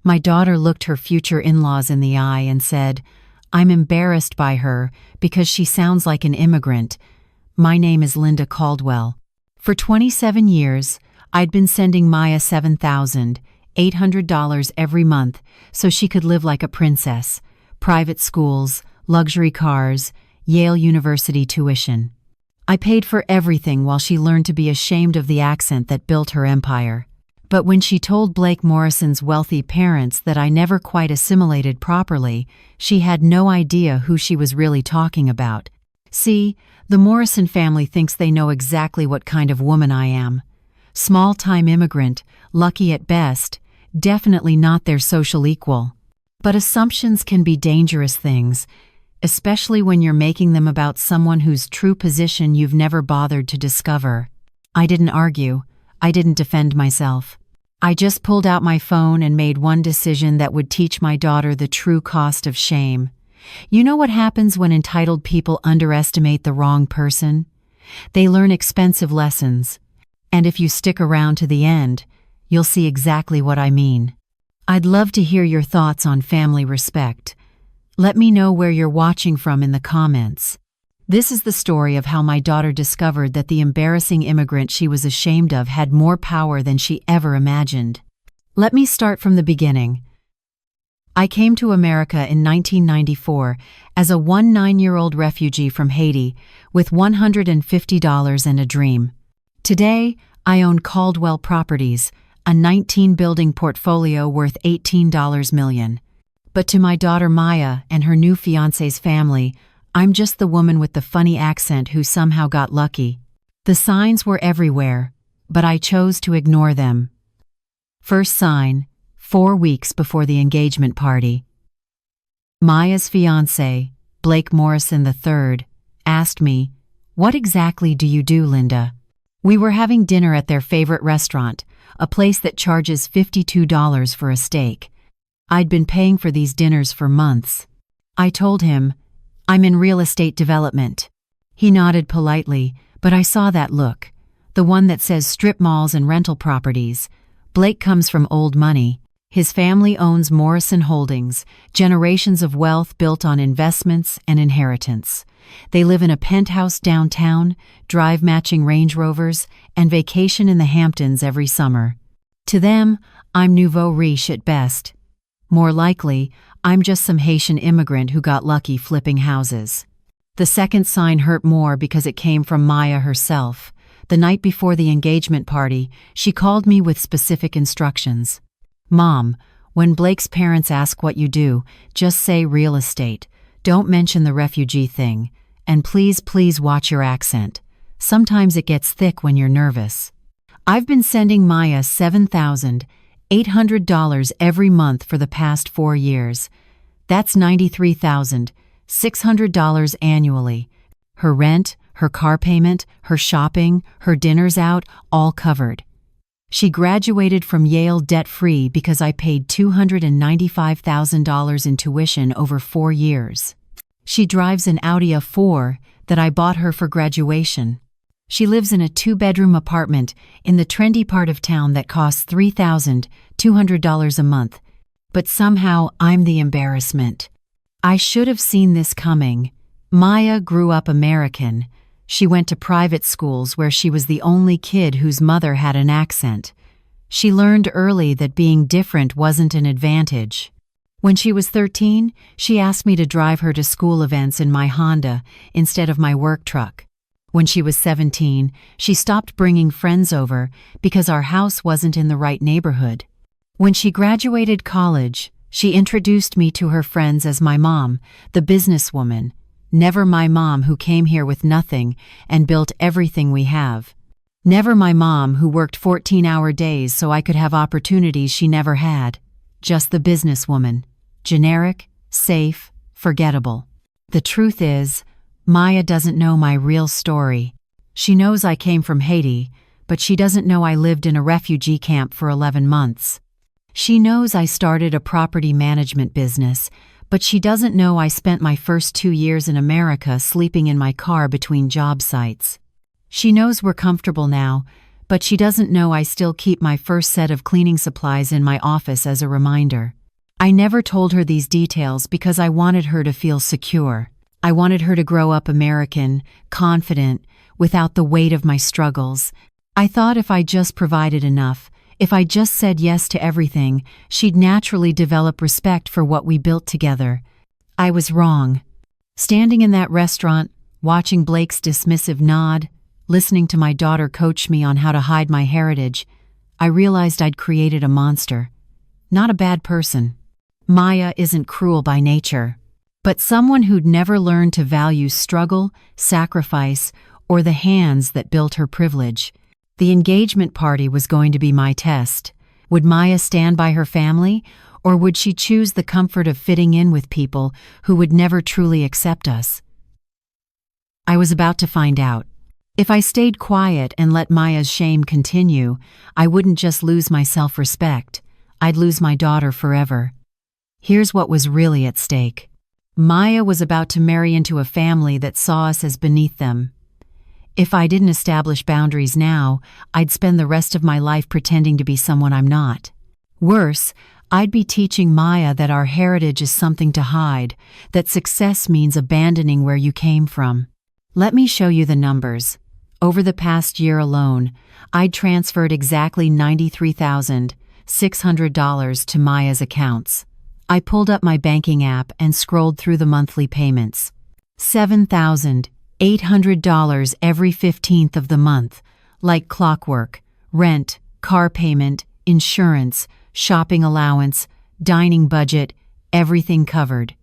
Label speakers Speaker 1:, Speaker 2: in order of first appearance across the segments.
Speaker 1: My daughter looked her future in-laws in the eye and said, "I'm embarrassed by her because she sounds like an immigrant. My name is Linda Caldwell." For 27 years, I'd been sending Maya $7,800 every month so she could live like a princess. Private schools, luxury cars, Yale University tuition. I paid for everything while she learned to be ashamed of the accent that built her empire. But when she told Blake Morrison's wealthy parents that I never quite assimilated properly, she had no idea who she was really talking about. See, the Morrison family thinks they know exactly what kind of woman I am. Small-time immigrant, lucky at best, definitely not their social equal. But assumptions can be dangerous things, especially when you're making them about someone whose true position you've never bothered to discover. I didn't argue. I didn't defend myself. I just pulled out my phone and made one decision that would teach my daughter the true cost of shame. You know what happens when entitled people underestimate the wrong person? They learn expensive lessons. And if you stick around to the end, you'll see exactly what I mean. I'd love to hear your thoughts on family respect. Let me know where you're watching from in the comments. This is the story of how my daughter discovered that the embarrassing immigrant she was ashamed of had more power than she ever imagined. Let me start from the beginning. I came to America in 1994 as a 19-year-old refugee from Haiti with $150 and a dream. Today, I own Caldwell Properties, a 19-building portfolio worth $18 million. But to my daughter Maya and her new fiancé's family, I'm just the woman with the funny accent who somehow got lucky. The signs were everywhere, but I chose to ignore them. First sign, 4 weeks before the engagement party. Maya's fiancé, Blake Morrison III, asked me, "What exactly do you do, Linda?" We were having dinner at their favorite restaurant, a place that charges $52 for a steak. I'd been paying for these dinners for months. I told him, "I'm in real estate development." He nodded politely, but I saw that look, the one that says strip malls and rental properties. Blake comes from old money. His family owns Morrison Holdings, generations of wealth built on investments and inheritance. They live in a penthouse downtown, drive matching Range Rovers, and vacation in the Hamptons every summer. To them, I'm nouveau riche at best. More likely, I'm just some Haitian immigrant who got lucky flipping houses. The second sign hurt more because it came from Maya herself. The night before the engagement party, she called me with specific instructions. "Mom, when Blake's parents ask what you do, just say real estate. Don't mention the refugee thing. And please watch your accent. Sometimes it gets thick when you're nervous." I've been sending Maya $7,800 every month for the past 4 years. That's $93,600 annually. Her rent, her car payment, her shopping, her dinners out, all covered. She graduated from Yale debt-free because I paid $295,000 in tuition over 4 years. She drives an Audi A4 that I bought her for graduation. She lives in a 2-bedroom apartment in the trendy part of town that costs $3,200 a month. But somehow I'm the embarrassment. I should have seen this coming. Maya grew up American. She went to private schools where she was the only kid whose mother had an accent. She learned early that being different wasn't an advantage. When she was 13, she asked me to drive her to school events in my Honda instead of my work truck. When she was 17, she stopped bringing friends over because our house wasn't in the right neighborhood. When she graduated college, she introduced me to her friends as my mom, the businesswoman, never my mom who came here with nothing and built everything we have. Never my mom who worked 14-hour days so I could have opportunities she never had. Just the businesswoman. Generic, safe, forgettable. The truth is, Maya doesn't know my real story. She knows I came from Haiti, but she doesn't know I lived in a refugee camp for 11 months. She knows I started a property management business, but she doesn't know I spent my first 2 years in America sleeping in my car between job sites. She knows we're comfortable now, But she doesn't know I still keep my first set of cleaning supplies in my office as a reminder. I never told her these details because I wanted her to feel secure. I wanted her to grow up American, confident, without the weight of my struggles. I thought if I just provided enough, if I just said yes to everything, she'd naturally develop respect for what we built together. I was wrong. Standing in that restaurant, watching Blake's dismissive nod, listening to my daughter coach me on how to hide my heritage, I realized I'd created a monster. Not a bad person. Maya isn't cruel by nature, but someone who'd never learned to value struggle, sacrifice, or the hands that built her privilege. The engagement party was going to be my test. Would Maya stand by her family, or would she choose the comfort of fitting in with people who would never truly accept us? I was about to find out. If I stayed quiet and let Maya's shame continue, I wouldn't just lose my self-respect, I'd lose my daughter forever. Here's what was really at stake. Maya was about to marry into a family that saw us as beneath them. If I didn't establish boundaries now, I'd spend the rest of my life pretending to be someone I'm not. Worse, I'd be teaching Maya that our heritage is something to hide, that success means abandoning where you came from. Let me show you the numbers. Over the past year alone, I'd transferred exactly $93,600 to Maya's accounts. I pulled up my banking app and scrolled through the monthly payments. $7,800 every 15th of the month, like clockwork. Rent, car payment, insurance, shopping allowance, dining budget, everything covered.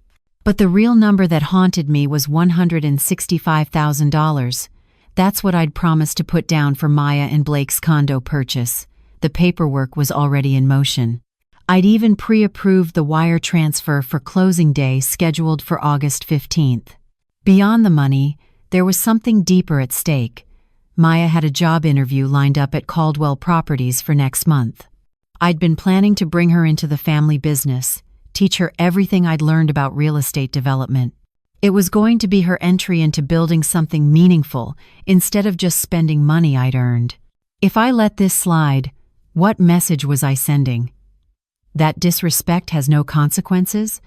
Speaker 1: But the real number that haunted me was $165,000. That's what I'd promised to put down for Maya and Blake's condo purchase. The paperwork was already in motion. I'd even pre-approved the wire transfer for closing day scheduled for August 15th. Beyond the money, there was something deeper at stake. Maya had a job interview lined up at Caldwell Properties for next month. I'd been planning to bring her into the family business, teach her everything I'd learned about real estate development. It was going to be her entry into building something meaningful instead of just spending money I'd earned. If I let this slide, what message was I sending? That disrespect has no consequences?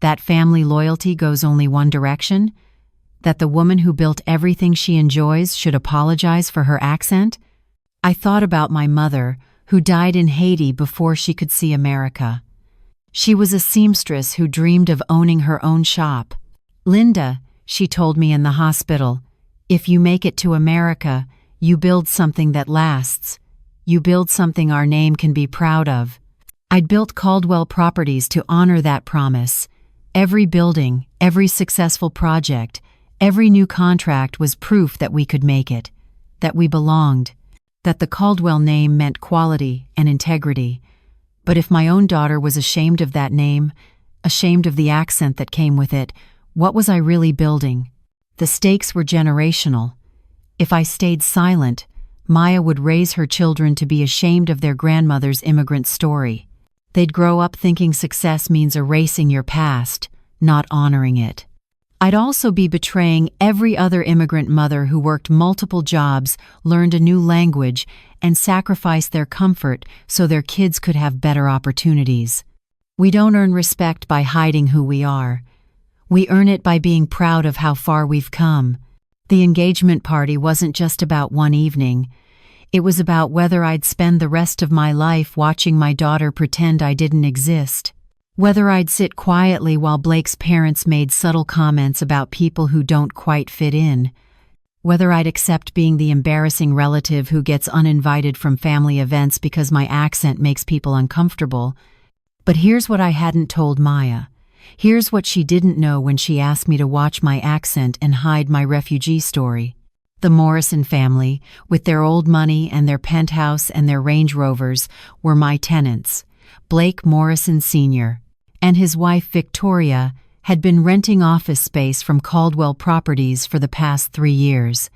Speaker 1: That family loyalty goes only one direction? That the woman who built everything she enjoys should apologize for her accent? I thought about my mother, who died in Haiti before she could see America. She was a seamstress who dreamed of owning her own shop. Linda, she told me in the hospital, if you make it to America, you build something that lasts. You build something our name can be proud of. I'd built Caldwell Properties to honor that promise. Every building, every successful project, every new contract was proof that we could make it, that we belonged, that the Caldwell name meant quality and integrity. But if my own daughter was ashamed of that name, ashamed of the accent that came with it, what was I really building? The stakes were generational. If I stayed silent, Maya would raise her children to be ashamed of their grandmother's immigrant story. They'd grow up thinking success means erasing your past, not honoring it. I'd also be betraying every other immigrant mother who worked multiple jobs, learned a new language, and sacrificed their comfort so their kids could have better opportunities. We don't earn respect by hiding who we are. We earn it by being proud of how far we've come. The engagement party wasn't just about one evening. It was about whether I'd spend the rest of my life watching my daughter pretend I didn't exist. Whether I'd sit quietly while Blake's parents made subtle comments about people who don't quite fit in. Whether I'd accept being the embarrassing relative who gets uninvited from family events because my accent makes people uncomfortable. But here's what I hadn't told Maya. Here's what she didn't know when she asked me to watch my accent and hide my refugee story. The Morrison family, with their old money and their penthouse and their Range Rovers, were my tenants. Blake Morrison Sr. and his wife Victoria had been renting office space from Caldwell Properties for the past 3 years.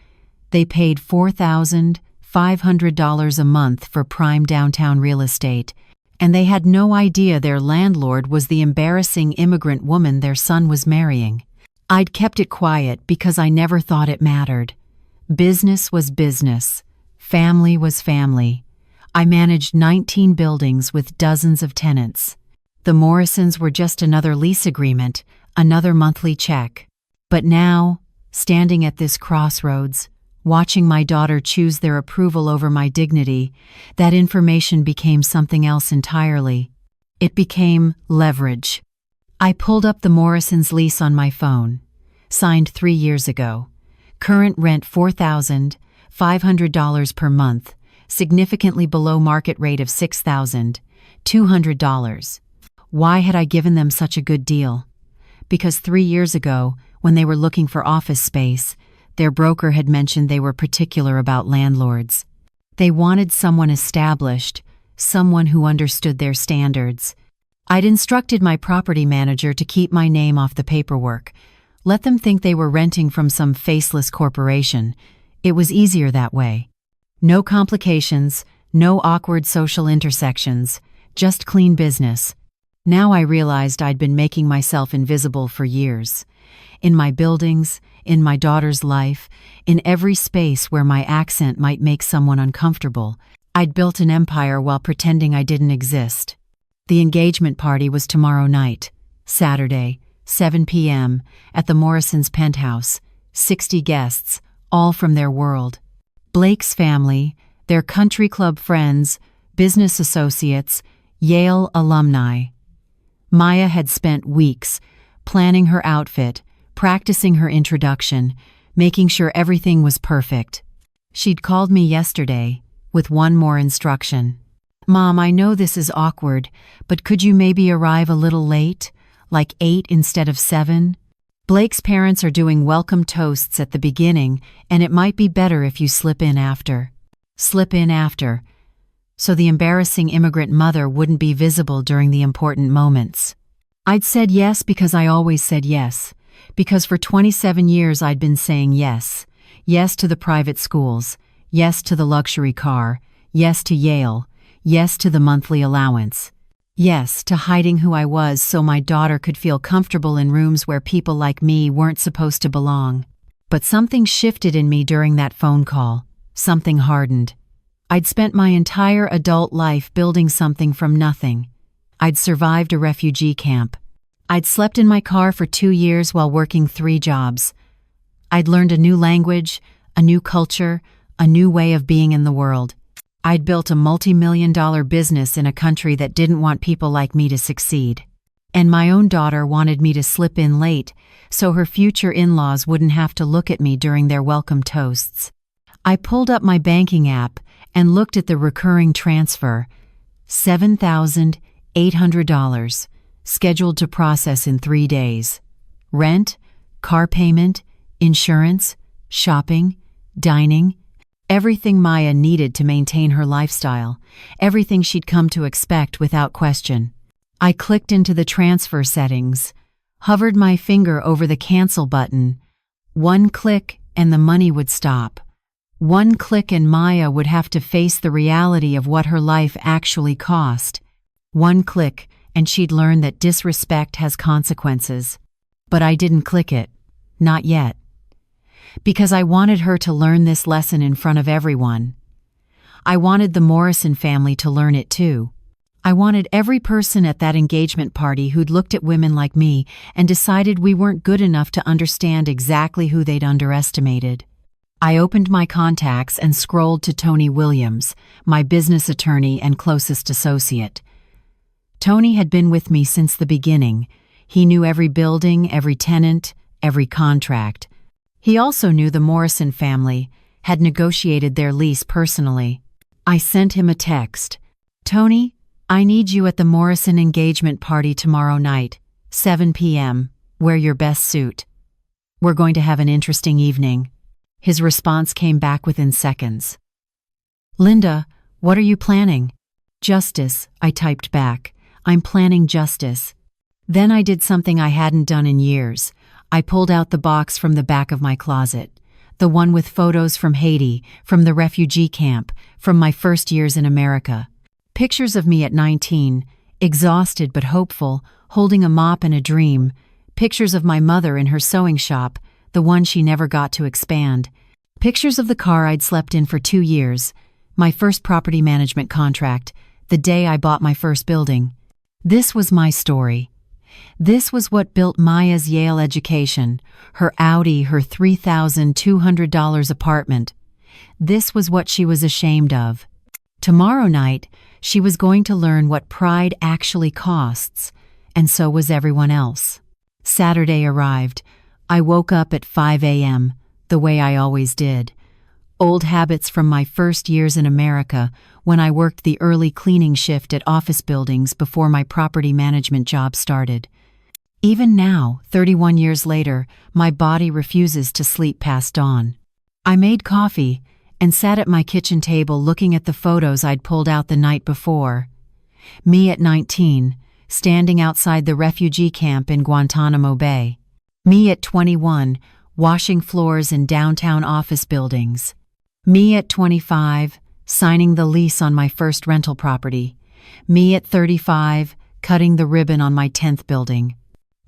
Speaker 1: They paid $4,500 a month for prime downtown real estate, and they had no idea their landlord was the embarrassing immigrant woman their son was marrying. I'd kept it quiet because I never thought it mattered. Business was business. Family was family. I managed 19 buildings with dozens of tenants. The Morrisons were just another lease agreement, another monthly check. But now, standing at this crossroads, watching my daughter choose their approval over my dignity, that information became something else entirely. It became leverage. I pulled up the Morrisons' lease on my phone. Signed 3 years ago. Current rent $4,500 per month, significantly below market rate of $6,200. Why had I given them such a good deal? Because 3 years ago, when they were looking for office space, their broker had mentioned they were particular about landlords. They wanted someone established, someone who understood their standards. I'd instructed my property manager to keep my name off the paperwork. Let them think they were renting from some faceless corporation. It was easier that way. No complications, no awkward social intersections, just clean business. Now I realized I'd been making myself invisible for years. In my buildings, in my daughter's life, in every space where my accent might make someone uncomfortable, I'd built an empire while pretending I didn't exist. The engagement party was tomorrow night, Saturday, 7 p.m., at the Morrisons' penthouse, 60 guests, all from their world. Blake's family, their country club friends, business associates, Yale alumni. Maya had spent weeks planning her outfit, practicing her introduction, making sure everything was perfect. She'd called me yesterday with one more instruction. "Mom, I know this is awkward, but could you maybe arrive a little late? Like 8 instead of 7? Blake's parents are doing welcome toasts at the beginning, and it might be better if you slip in after." Slip in after, so the embarrassing immigrant mother wouldn't be visible during the important moments. I'd said yes because I always said yes, because for 27 years I'd been saying yes. Yes to the private schools, yes to the luxury car, yes to Yale, yes to the monthly allowance. Yes to hiding who I was so my daughter could feel comfortable in rooms where people like me weren't supposed to belong. But something shifted in me during that phone call. Something hardened. I'd spent my entire adult life building something from nothing. I'd survived a refugee camp. I'd slept in my car for 2 years while working 3 jobs. I'd learned a new language, a new culture, a new way of being in the world. I'd built a multi-million-dollar business in a country that didn't want people like me to succeed. And my own daughter wanted me to slip in late so her future in-laws wouldn't have to look at me during their welcome toasts. I pulled up my banking app and looked at the recurring transfer, $7,800, scheduled to process in 3 days. Rent, car payment, insurance, shopping, dining, everything Maya needed to maintain her lifestyle, everything she'd come to expect without question. I clicked into the transfer settings, hovered my finger over the cancel button. 1 click and the money would stop. 1 click and Maya would have to face the reality of what her life actually cost. 1 click and she'd learn that disrespect has consequences. But I didn't click it. Not yet. Because I wanted her to learn this lesson in front of everyone. I wanted the Morrison family to learn it too. I wanted every person at that engagement party who'd looked at women like me and decided we weren't good enough to understand exactly who they'd underestimated. I opened my contacts and scrolled to Tony Williams, my business attorney and closest associate. Tony had been with me since the beginning. He knew every building, every tenant, every contract. He also knew the Morrison family, had negotiated their lease personally. I sent him a text. "Tony, I need you at the Morrison engagement party tomorrow night, 7 p.m. Wear your best suit. We're going to have an interesting evening." His response came back within seconds. "Linda, what are you planning?" "Justice," I typed back. "I'm planning justice." Then I did something I hadn't done in years. I pulled out the box from the back of my closet, the one with photos from Haiti, from the refugee camp, from my first years in America. Pictures of me at 19, exhausted but hopeful, holding a mop and a dream. Pictures of my mother in her sewing shop, the one she never got to expand. Pictures of the car I'd slept in for 2 years, my first property management contract, the day I bought my first building. This was my story. This was what built Maya's Yale education, her Audi, her $3,200 apartment. This was what she was ashamed of. Tomorrow night, she was going to learn what pride actually costs, and so was everyone else. Saturday arrived. I woke up at 5 a.m., the way I always did. Old habits from my first years in America, when I worked the early cleaning shift at office buildings before my property management job started. Even now, 31 years later, my body refuses to sleep past dawn. I made coffee and sat at my kitchen table looking at the photos I'd pulled out the night before. Me at 19, standing outside the refugee camp in Guantanamo Bay. Me at 21, washing floors in downtown office buildings. Me at 25, signing the lease on my first rental property. Me at 35, cutting the ribbon on my 10th building.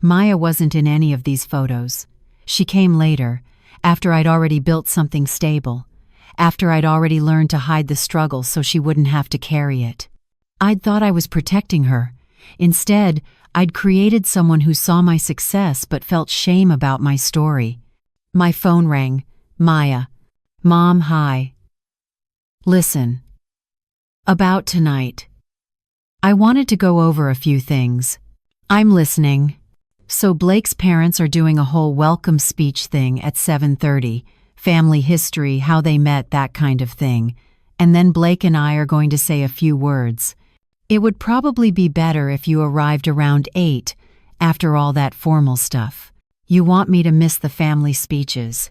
Speaker 1: Maya wasn't in any of these photos. She came later, after I'd already built something stable, after I'd already learned to hide the struggle so she wouldn't have to carry it. I'd thought I was protecting her. Instead, I'd created someone who saw my success but felt shame about my story. My phone rang. Maya. Mom, hi. Listen. About tonight. I wanted to go over a few things. I'm listening. So Blake's parents are doing a whole welcome speech thing at 7:30, family history, how they met, that kind of thing. And then Blake and I are going to say a few words. It would probably be better if you arrived around 8, after all that formal stuff. You want me to miss the family speeches.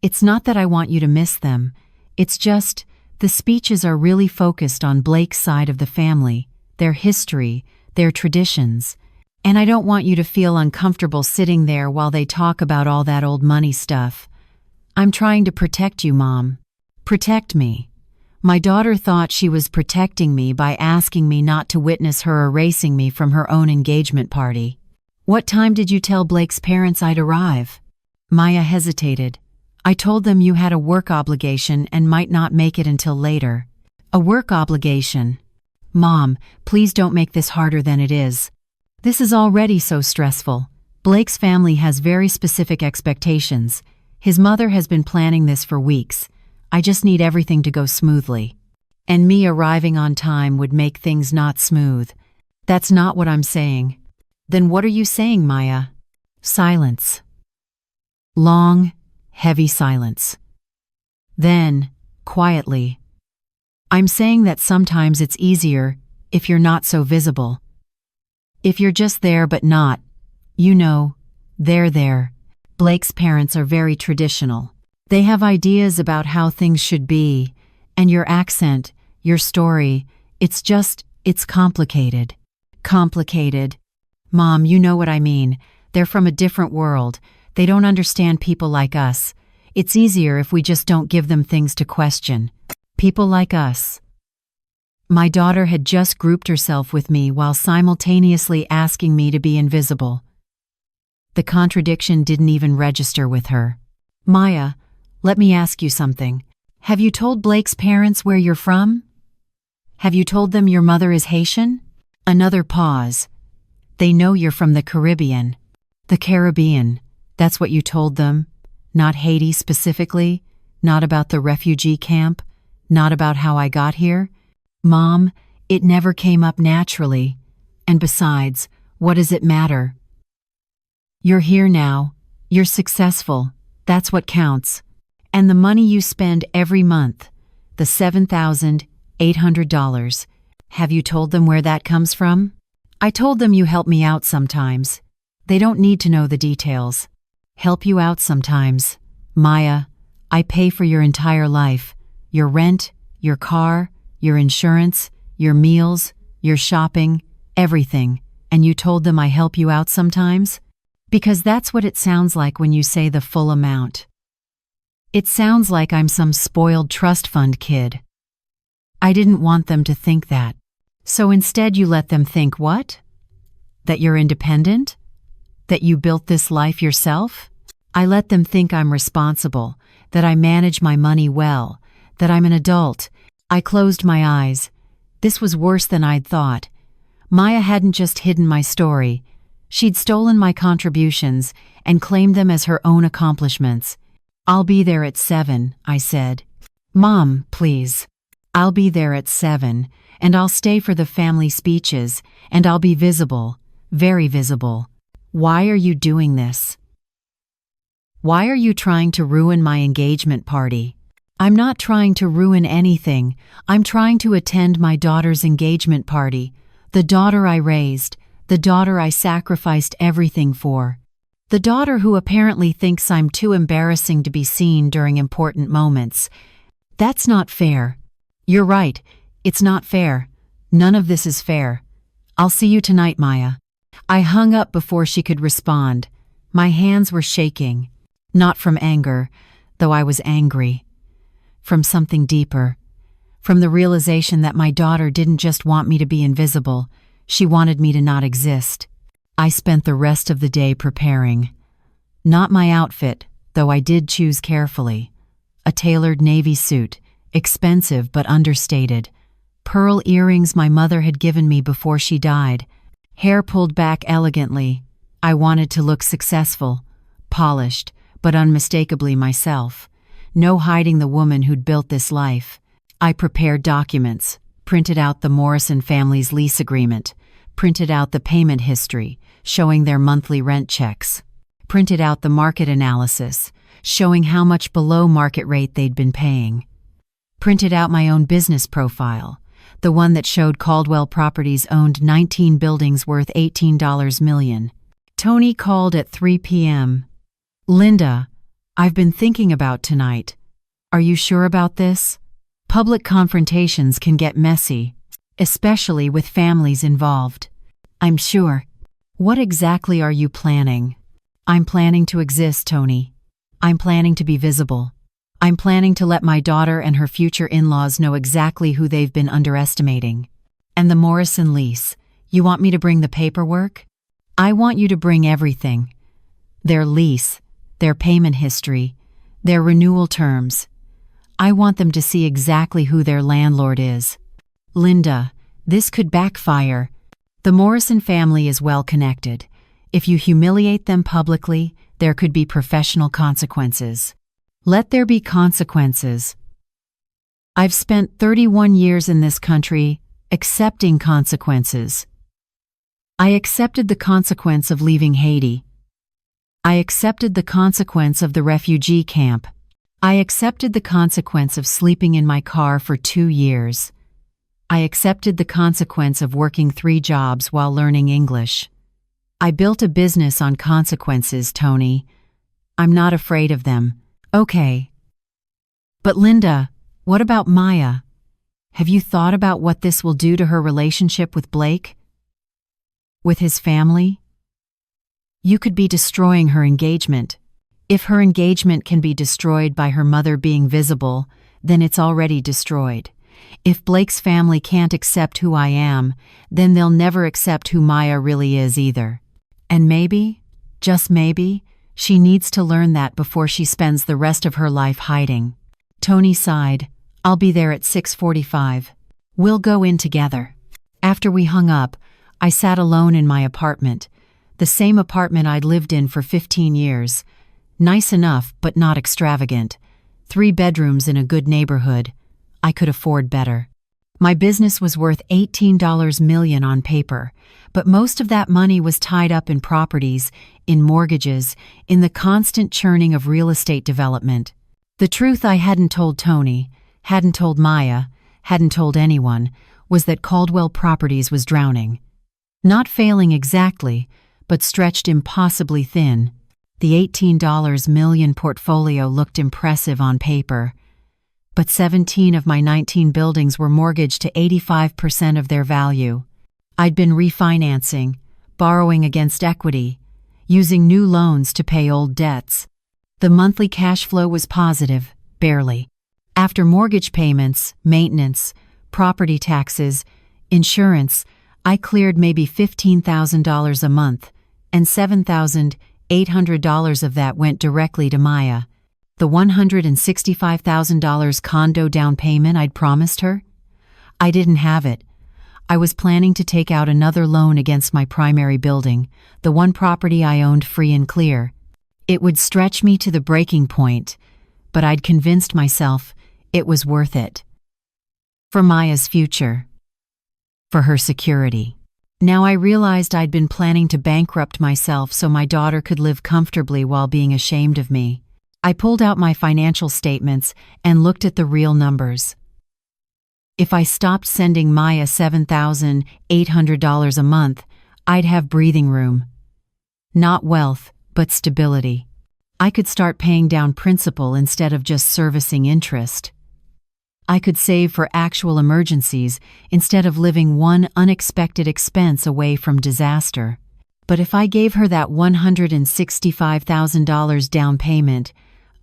Speaker 1: It's not that I want you to miss them. It's just, the speeches are really focused on Blake's side of the family, their history, their traditions. And I don't want you to feel uncomfortable sitting there while they talk about all that old money stuff. I'm trying to protect you, Mom. Protect me. My daughter thought she was protecting me by asking me not to witness her erasing me from her own engagement party. What time did you tell Blake's parents I'd arrive? Maya hesitated. I told them you had a work obligation and might not make it until later. A work obligation? Mom, please don't make this harder than it is. This is already so stressful. Blake's family has very specific expectations. His mother has been planning this for weeks. I just need everything to go smoothly. And me arriving on time would make things not smooth. That's not what I'm saying. Then what are you saying, Maya? Silence. Long, heavy silence. Then, quietly, I'm saying that sometimes it's easier if you're not so visible. If you're just there but not, you know, they're there. Blake's parents are very traditional. They have ideas about how things should be, and your accent, your story, it's complicated. Complicated. Mom, you know what I mean. They're from a different world. They don't understand people like us. It's easier if we just don't give them things to question. People like us. My daughter had just grouped herself with me while simultaneously asking me to be invisible. The contradiction didn't even register with her. Maya, let me ask you something. Have you told Blake's parents where you're from? Have you told them your mother is Haitian? Another pause. They know you're from the Caribbean. The Caribbean, that's what you told them? Not Haiti specifically? Not about the refugee camp? Not about how I got here? Mom, it never came up naturally. And besides, what does it matter? You're here now. You're successful. That's what counts. And the money you spend every month, the $7,800, have you told them where that comes from? I told them you help me out sometimes. They don't need to know the details. Help you out sometimes. Maya, I pay for your entire life. Your rent, your car, your insurance, your meals, your shopping, everything. And you told them I help you out sometimes? Because that's what it sounds like when you say the full amount. It sounds like I'm some spoiled trust fund kid. I didn't want them to think that. So instead you let them think what? That you're independent? That you built this life yourself? I let them think I'm responsible, that I manage my money well, that I'm an adult. I closed my eyes. This was worse than I'd thought. Maya hadn't just hidden my story. She'd stolen my contributions and claimed them as her own accomplishments. "I'll be there at 7, I said. "Mom, please. I'll be there at 7, and I'll stay for the family speeches, and I'll be visible, very visible." "Why are you doing this? Why are you trying to ruin my engagement party?" "I'm not trying to ruin anything. I'm trying to attend my daughter's engagement party, the daughter I raised, the daughter I sacrificed everything for. The daughter who apparently thinks I'm too embarrassing to be seen during important moments. That's not fair." "You're right. It's not fair. None of this is fair. I'll see you tonight, Maya." I hung up before she could respond. My hands were shaking. Not from anger, though I was angry. From something deeper. From the realization that my daughter didn't just want me to be invisible, she wanted me to not exist. I spent the rest of the day preparing. Not my outfit, though I did choose carefully. A tailored navy suit, expensive but understated. Pearl earrings my mother had given me before she died. Hair pulled back elegantly. I wanted to look successful, polished, but unmistakably myself. No hiding the woman who'd built this life. I prepared documents, printed out the Morrison family's lease agreement, printed out the payment history, showing their monthly rent checks, printed out the market analysis, showing how much below market rate they'd been paying, printed out my own business profile, the one that showed Caldwell Properties owned 19 buildings worth $18 million. Tony called at 3 p.m. "Linda, I've been thinking about tonight. Are you sure about this? Public confrontations can get messy, especially with families involved." "I'm sure." "What exactly are you planning?" "I'm planning to exist, Tony. I'm planning to be visible. I'm planning to let my daughter and her future in-laws know exactly who they've been underestimating." "And the Morrison lease, you want me to bring the paperwork?" "I want you to bring everything. Their lease, their payment history, their renewal terms. I want them to see exactly who their landlord is." "Linda, this could backfire. The Morrison family is well connected. If you humiliate them publicly, there could be professional consequences." "Let there be consequences. I've spent 31 years in this country accepting consequences. I accepted the consequence of leaving Haiti. I accepted the consequence of the refugee camp. I accepted the consequence of sleeping in my car for 2 years. I accepted the consequence of working 3 jobs while learning English. I built a business on consequences, Tony. I'm not afraid of them." "Okay. But Linda, what about Maya? Have you thought about what this will do to her relationship with Blake? With his family? You could be destroying her engagement. If her engagement can be destroyed by her mother being visible, then it's already destroyed. If Blake's family can't accept who I am, then they'll never accept who Maya really is either. And maybe, just maybe, she needs to learn that before she spends the rest of her life hiding." Tony sighed. "I'll be there at 6:45. We'll go in together." After we hung up, I sat alone in my apartment, the same apartment I'd lived in for 15 years. Nice enough, but not extravagant. 3 bedrooms in a good neighborhood. I could afford better. My business was worth $18 million on paper, but most of that money was tied up in properties, in mortgages, in the constant churning of real estate development. The truth I hadn't told Tony, hadn't told Maya, hadn't told anyone, was that Caldwell Properties was drowning. Not failing exactly, but stretched impossibly thin. The $18 million portfolio looked impressive on paper, but 17 of my 19 buildings were mortgaged to 85% of their value. I'd been refinancing, borrowing against equity, using new loans to pay old debts. The monthly cash flow was positive, barely. After mortgage payments, maintenance, property taxes, insurance, I cleared maybe $15,000 a month, and $7,800 of that went directly to Maya. The $165,000 condo down payment I'd promised her? I didn't have it. I was planning to take out another loan against my primary building, the one property I owned free and clear. It would stretch me to the breaking point, but I'd convinced myself it was worth it. For Maya's future. For her security. Now I realized I'd been planning to bankrupt myself so my daughter could live comfortably while being ashamed of me. I pulled out my financial statements and looked at the real numbers. If I stopped sending Maya $7,800 a month, I'd have breathing room. Not wealth, but stability. I could start paying down principal instead of just servicing interest. I could save for actual emergencies instead of living one unexpected expense away from disaster. But if I gave her that $165,000 down payment,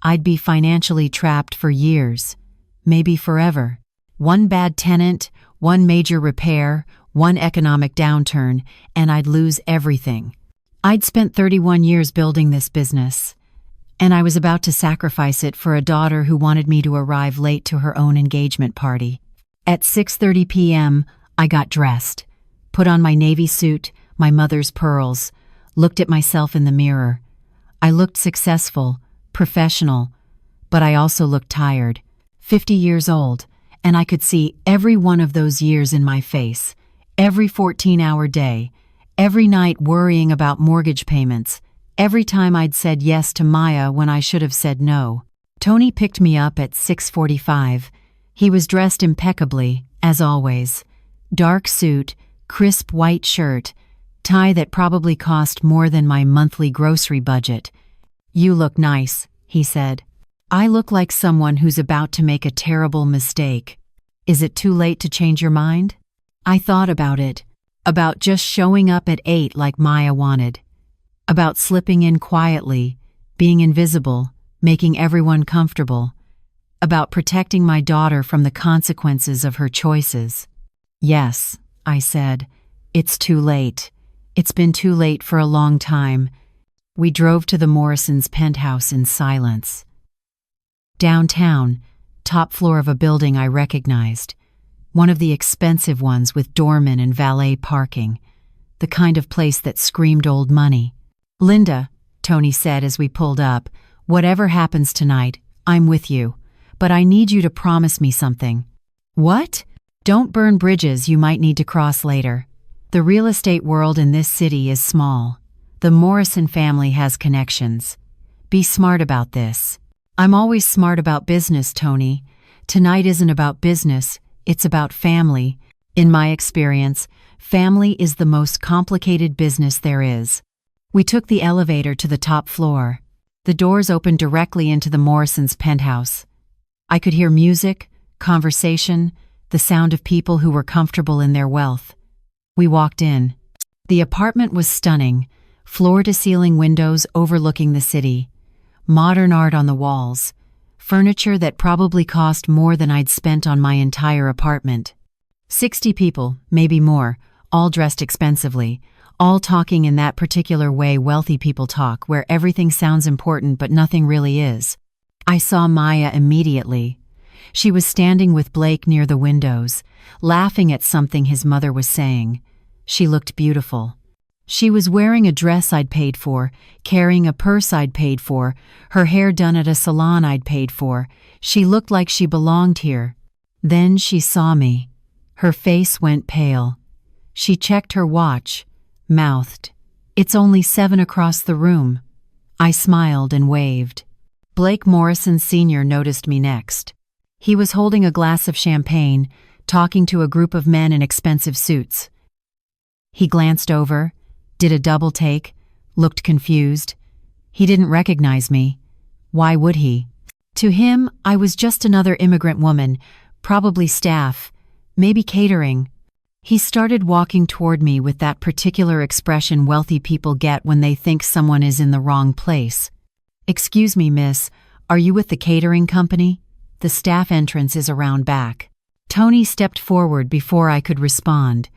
Speaker 1: I'd be financially trapped for years, maybe forever. One bad tenant, one major repair, one economic downturn, and I'd lose everything. I'd spent 31 years building this business, and I was about to sacrifice it for a daughter who wanted me to arrive late to her own engagement party. At 6:30 p.m., I got dressed, put on my navy suit, my mother's pearls, looked at myself in the mirror. I looked successful, professional, but I also looked tired, 50 years old, and I could see every one of those years in my face, every 14-hour day, every night worrying about mortgage payments, every time I'd said yes to Maya when I should have said no. Tony picked me up at 6:45. He was dressed impeccably, as always. Dark suit, crisp white shirt, tie that probably cost more than my monthly grocery budget. "You look nice," he said. "I look like someone who's about to make a terrible mistake. Is it too late to change your mind?" I thought about it, about just showing up at 8 like Maya wanted, about slipping in quietly, being invisible, making everyone comfortable, about protecting my daughter from the consequences of her choices. "Yes," I said, "it's too late. It's been too late for a long time." We drove to the Morrisons' penthouse in silence. Downtown, top floor of a building I recognized, one of the expensive ones with doorman and valet parking, the kind of place that screamed old money. "Linda," Tony said as we pulled up, "whatever happens tonight, I'm with you, but I need you to promise me something." "What?" "Don't burn bridges you might need to cross later. The real estate world in this city is small. The Morrison family has connections. Be smart about this." "I'm always smart about business, Tony. Tonight isn't about business, it's about family. In my experience, family is the most complicated business there is." We took the elevator to the top floor. The doors opened directly into the Morrisons' penthouse. I could hear music, conversation, the sound of people who were comfortable in their wealth. We walked in. The apartment was stunning, floor-to-ceiling windows overlooking the city, modern art on the walls, furniture that probably cost more than I'd spent on my entire apartment. 60 people, maybe more, all dressed expensively, all talking in that particular way wealthy people talk, where everything sounds important but nothing really is. I saw Maya immediately. She was standing with Blake near the windows, laughing at something his mother was saying. She looked beautiful. She was wearing a dress I'd paid for, carrying a purse I'd paid for, her hair done at a salon I'd paid for. She looked like she belonged here. Then she saw me. Her face went pale. She checked her watch, mouthed, "It's only 7 across the room." I smiled and waved. Blake Morrison Sr. noticed me next. He was holding a glass of champagne, talking to a group of men in expensive suits. He glanced over, did a double take, looked confused. He didn't recognize me. Why would he? To him, I was just another immigrant woman, probably staff, maybe catering. He started walking toward me with that particular expression wealthy people get when they think someone is in the wrong place. "Excuse me, miss, are you with the catering company? The staff entrance is around back." Tony stepped forward before I could respond.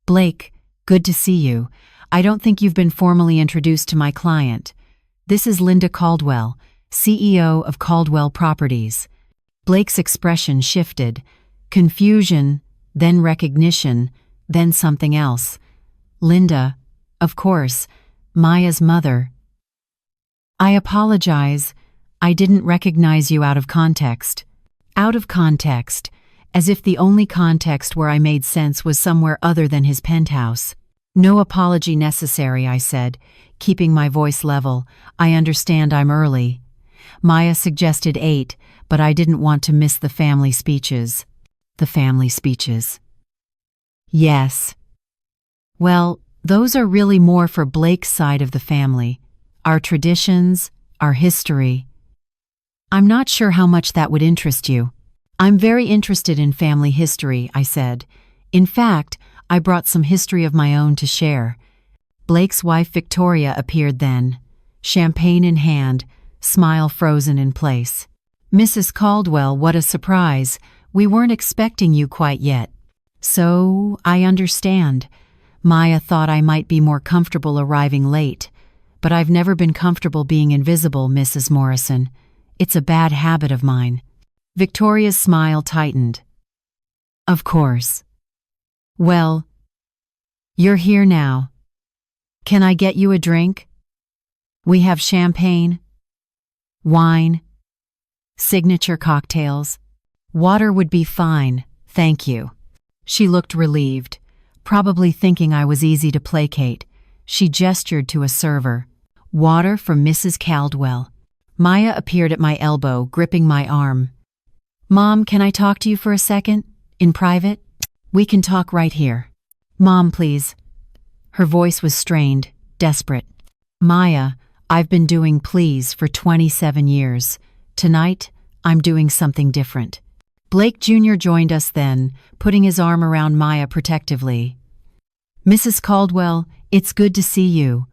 Speaker 1: "Blake, good to see you. I don't think you've been formally introduced to my client. This is Linda Caldwell, CEO of Caldwell Properties. Blake's expression shifted. Confusion, then recognition, then something else. Linda, of course, Maya's mother. I apologize. I didn't recognize you out of context. Out of context, as if the only context where I made sense was somewhere other than his penthouse. No apology necessary, I said, keeping my voice level. I understand I'm early. Maya suggested 8, but I didn't want to miss the family speeches. The family speeches. Yes. Well, those are really more for Blake's side of the family. Our traditions, our history. I'm not sure how much that would interest you. I'm very interested in family history, I said. In fact, I brought some history of my own to share. Blake's wife Victoria appeared then, champagne in hand, smile frozen in place. Mrs. Caldwell, what a surprise. We weren't expecting you quite yet. So, I understand. Maya thought I might be more comfortable arriving late, but I've never been comfortable being invisible, Mrs. Morrison. It's a bad habit of mine. Victoria's smile tightened. Of course. Well, you're here now. Can I get you a drink? We have champagne, wine, signature cocktails. Water would be fine, thank you. She looked relieved, probably thinking I was easy to placate. She gestured to a server. Water for Mrs. Caldwell. Maya appeared at my elbow, gripping my arm. Mom, can I talk to you for a second? In private? We can talk right here. Mom, please. Her voice was strained, desperate. Maya, I've been doing please for 27 years. Tonight, I'm doing something different. Blake Jr. joined us then, putting his arm around Maya protectively. Mrs. Caldwell, it's good to see you.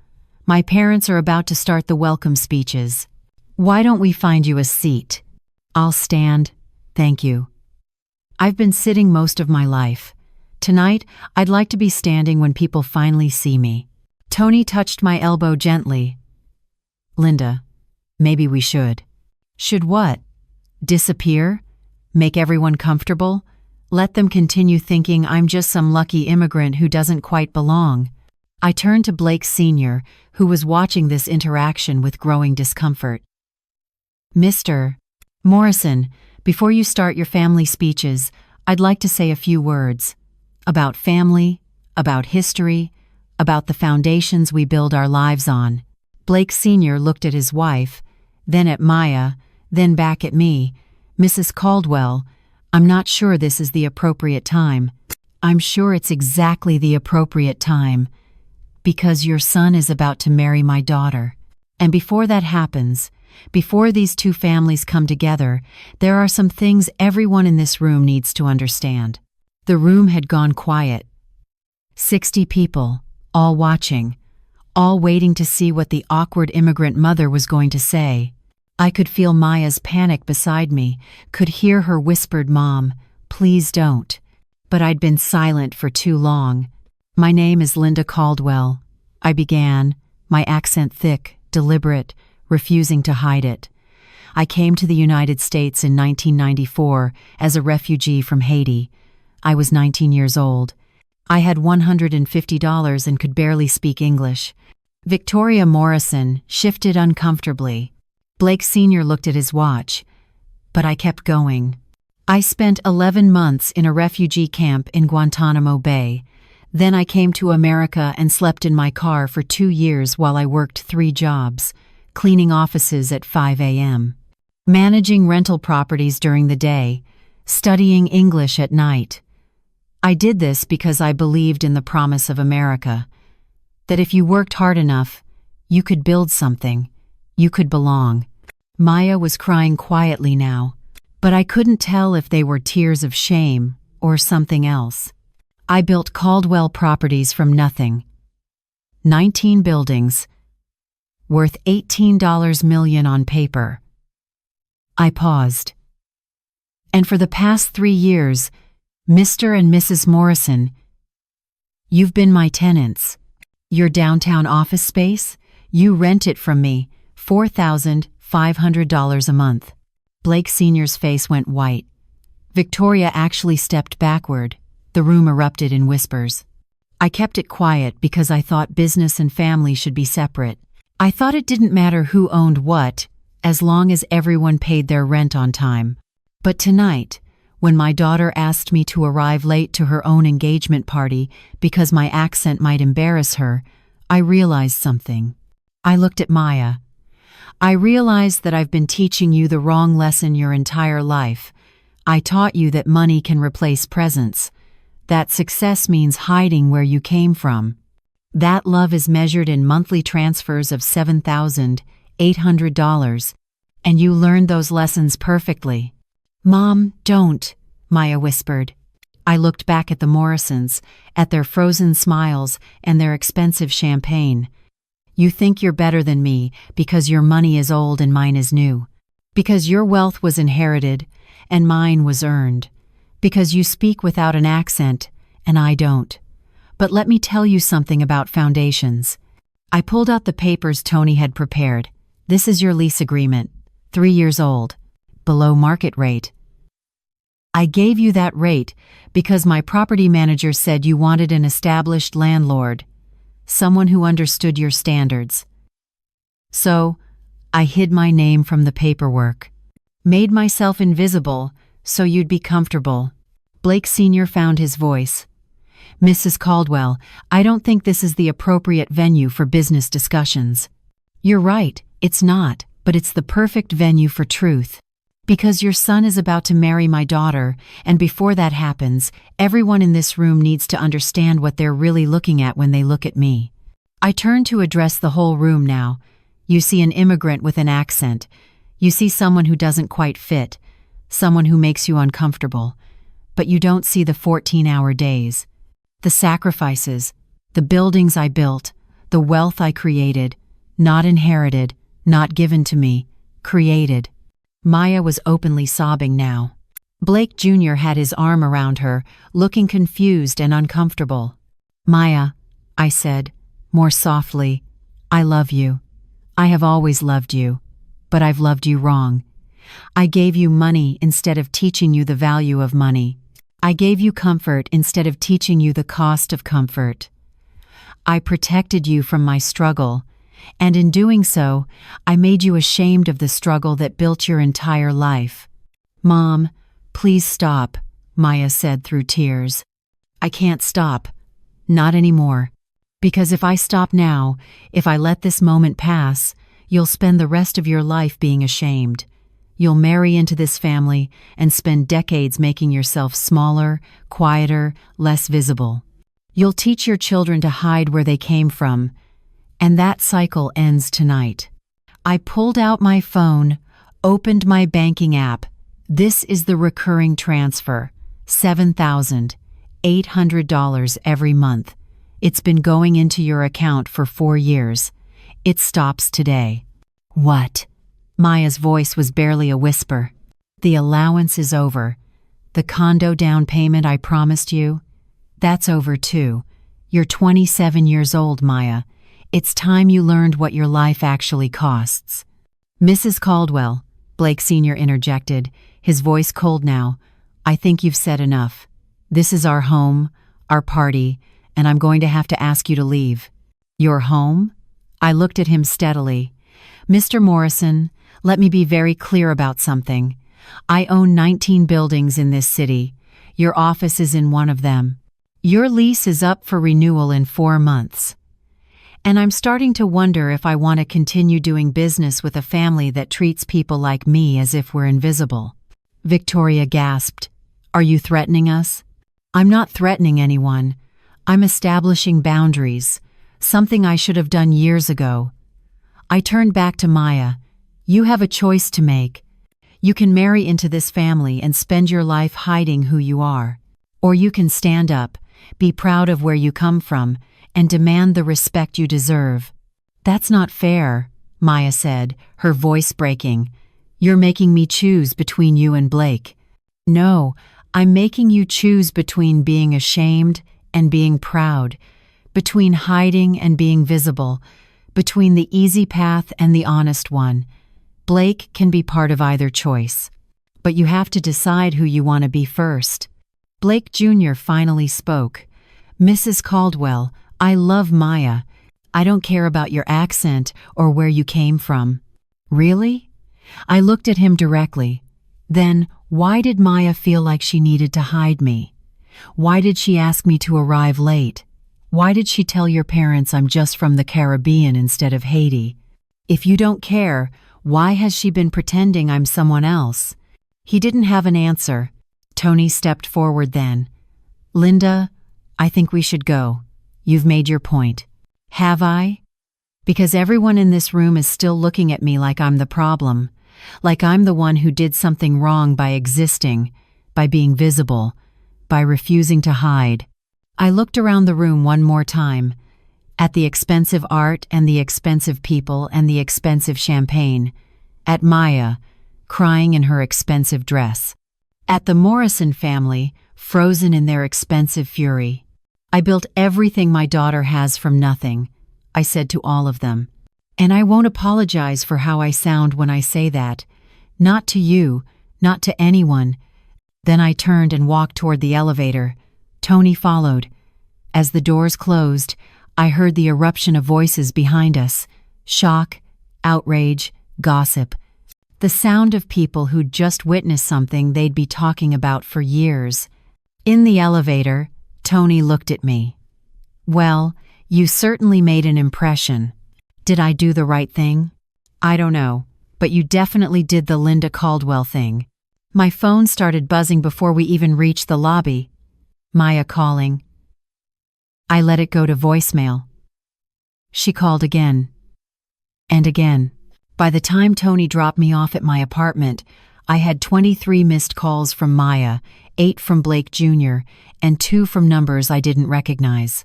Speaker 1: My parents are about to start the welcome speeches. Why don't we find you a seat? I'll stand, thank you. I've been sitting most of my life. Tonight, I'd like to be standing when people finally see me. Tony touched my elbow gently. Linda, maybe we should. Should what? Disappear? Make everyone comfortable? Let them continue thinking I'm just some lucky immigrant who doesn't quite belong. I turned to Blake Sr., who was watching this interaction with growing discomfort. Mr. Morrison, before you start your family speeches, I'd like to say a few words. About family, about history, about the foundations we build our lives on. Blake Sr. looked at his wife, then at Maya, then back at me. Mrs. Caldwell, I'm not sure this is the appropriate time. I'm sure it's exactly the appropriate time. Because your son is about to marry my daughter. And before that happens, before these two families come together, there are some things everyone in this room needs to understand. The room had gone quiet. 60 people, all watching, all waiting to see what the awkward immigrant mother was going to say. I could feel Maya's panic beside me, could hear her whispered, "Mom, please don't." But I'd been silent for too long. My name is Linda Caldwell, I began, my accent thick, deliberate, refusing to hide it. I came to the United States in 1994 as a refugee from Haiti. I was 19 years old. I had $150 and could barely speak English. Victoria Morrison shifted uncomfortably. Blake Sr. looked at his watch, but I kept going. I spent 11 months in a refugee camp in Guantanamo Bay. Then I came to America and slept in my car for 2 years while I worked 3 jobs, cleaning offices at 5 a.m., managing rental properties during the day, studying English at night. I did this because I believed in the promise of America, that if you worked hard enough, you could build something, you could belong. Maya was crying quietly now, but I couldn't tell if they were tears of shame or something else. I built Caldwell Properties from nothing. 19 buildings, worth $18 million on paper. I paused. And for the past 3 years, Mr. and Mrs. Morrison, you've been my tenants. Your downtown office space, you rent it from me, $4,000, $500 a month. Blake Sr.'s face went white. Victoria actually stepped backward. The room erupted in whispers. I kept it quiet because I thought business and family should be separate. I thought it didn't matter who owned what, as long as everyone paid their rent on time. But tonight, when my daughter asked me to arrive late to her own engagement party because my accent might embarrass her, I realized something. I looked at Maya. I realized that I've been teaching you the wrong lesson your entire life. I taught you that money can replace presence, that success means hiding where you came from, that love is measured in monthly transfers of $7,800, and you learned those lessons perfectly. Mom, don't, Maya whispered. I looked back at the Morrisons, at their frozen smiles and their expensive champagne. You think you're better than me because your money is old and mine is new, because your wealth was inherited and mine was earned, because you speak without an accent and I don't. But let me tell you something about foundations. I pulled out the papers Tony had prepared. This is your lease agreement, 3 years old, below market rate. I gave you that rate because my property manager said you wanted an established landlord, someone who understood your standards. So, I hid my name from the paperwork, made myself invisible so you'd be comfortable. Blake Sr. found his voice. Mrs. Caldwell, I don't think this is the appropriate venue for business discussions. You're right, it's not, but it's the perfect venue for truth. Because your son is about to marry my daughter, and before that happens, everyone in this room needs to understand what they're really looking at when they look at me. I turn to address the whole room now. You see an immigrant with an accent. You see someone who doesn't quite fit, someone who makes you uncomfortable. But you don't see the 14-hour days, the sacrifices, the buildings I built, the wealth I created, not inherited, not given to me, created. Maya was openly sobbing now. Blake Jr. had his arm around her, looking confused and uncomfortable. Maya, I said, more softly, I love you. I have always loved you, but I've loved you wrong. I gave you money instead of teaching you the value of money. I gave you comfort instead of teaching you the cost of comfort. I protected you from my struggle, and in doing so, I made you ashamed of the struggle that built your entire life. Mom, please stop, Maya said through tears. I can't stop. Not anymore. Because if I stop now, if I let this moment pass, you'll spend the rest of your life being ashamed. You'll marry into this family and spend decades making yourself smaller, quieter, less visible. You'll teach your children to hide where they came from, and that cycle ends tonight. I pulled out my phone, opened my banking app. This is the recurring transfer, $7,800 every month. It's been going into your account for 4 years. It stops today. What? Maya's voice was barely a whisper. The allowance is over. The condo down payment I promised you? That's over too. You're 27 years old, Maya. It's time you learned what your life actually costs. Mrs. Caldwell, Blake Sr. interjected, his voice cold now, I think you've said enough. This is our home, our party, and I'm going to have to ask you to leave. Your home? I looked at him steadily. Mr. Morrison, let me be very clear about something. I own 19 buildings in this city. Your office is in one of them. Your lease is up for renewal in 4 months. And I'm starting to wonder if I want to continue doing business with a family that treats people like me as if we're invisible. Victoria gasped. Are you threatening us? I'm not threatening anyone. I'm establishing boundaries, something I should have done years ago. I turned back to Maya. You have a choice to make. You can marry into this family and spend your life hiding who you are. Or you can stand up, be proud of where you come from, and demand the respect you deserve. That's not fair, Maya said, her voice breaking. You're making me choose between you and Blake. No, I'm making you choose between being ashamed and being proud, between hiding and being visible, between the easy path and the honest one. Blake can be part of either choice, but you have to decide who you want to be first. Blake Jr. finally spoke. Mrs. Caldwell, I love Maya. I don't care about your accent or where you came from. Really? I looked at him directly. Then, why did Maya feel like she needed to hide me? Why did she ask me to arrive late? Why did she tell your parents I'm just from the Caribbean instead of Haiti? If you don't care, why has she been pretending I'm someone else? He didn't have an answer. Tony stepped forward then. Linda, I think we should go. You've made your point. Have I? Because everyone in this room is still looking at me like I'm the problem, like I'm the one who did something wrong by existing, by being visible, by refusing to hide. I looked around the room one more time, at the expensive art and the expensive people and the expensive champagne, at Maya, crying in her expensive dress, at the Morrison family, frozen in their expensive fury. I built everything my daughter has from nothing, I said to all of them. And I won't apologize for how I sound when I say that. Not to you, not to anyone. Then I turned and walked toward the elevator. Tony followed. As the doors closed, I heard the eruption of voices behind us. Shock, outrage, gossip. The sound of people who'd just witnessed something they'd be talking about for years. In the elevator, Tony looked at me. Well, you certainly made an impression. Did I do the right thing? I don't know, but you definitely did the Linda Caldwell thing. My phone started buzzing before we even reached the lobby. Maya calling. I let it go to voicemail. She called again. And again. By the time Tony dropped me off at my apartment, I had 23 missed calls from Maya, 8 from Blake Jr., and 2 from numbers I didn't recognize.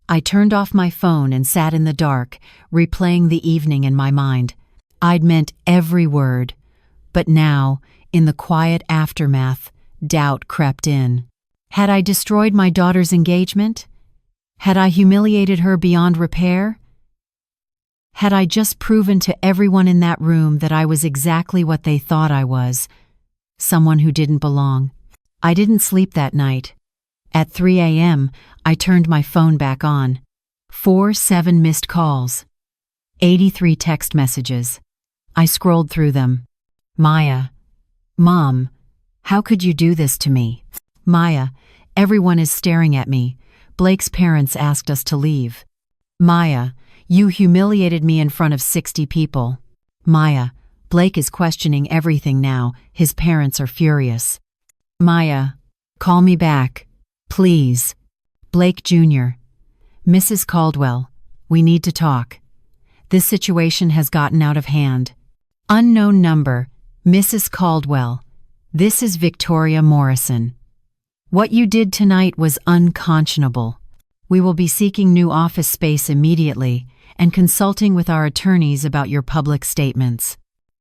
Speaker 1: I turned off my phone and sat in the dark, replaying the evening in my mind. I'd meant every word. But now, in the quiet aftermath, doubt crept in. Had I destroyed my daughter's engagement? Had I humiliated her beyond repair? Had I just proven to everyone in that room that I was exactly what they thought I was, someone who didn't belong? I didn't sleep that night. At 3 a.m., I turned my phone back on. 7 missed calls. 83 text messages. I scrolled through them. Maya. Mom, how could you do this to me? Maya, everyone is staring at me. Blake's parents asked us to leave. Maya, you humiliated me in front of 60 people. Maya, Blake is questioning everything now. His parents are furious. Maya, call me back. Please. Blake Jr. Mrs. Caldwell, we need to talk. This situation has gotten out of hand. Unknown number, Mrs. Caldwell. This is Victoria Morrison. What you did tonight was unconscionable. We will be seeking new office space immediately and consulting with our attorneys about your public statements.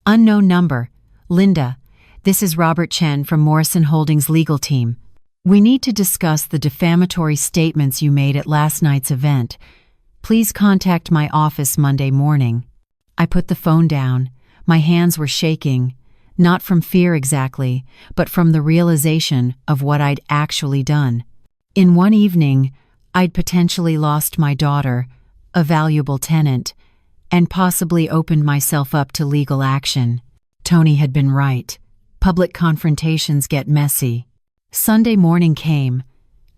Speaker 1: Unknown number, Linda. This is Robert Chen from Morrison Holdings legal team. We need to discuss the defamatory statements you made at last night's event. Please contact my office Monday morning. I put the phone down. My hands were shaking, not from fear exactly, but from the realization of what I'd actually done. In one evening, I'd potentially lost my daughter, a valuable tenant, and possibly opened myself up to legal action. Tony had been right. Public confrontations get messy. Sunday morning came.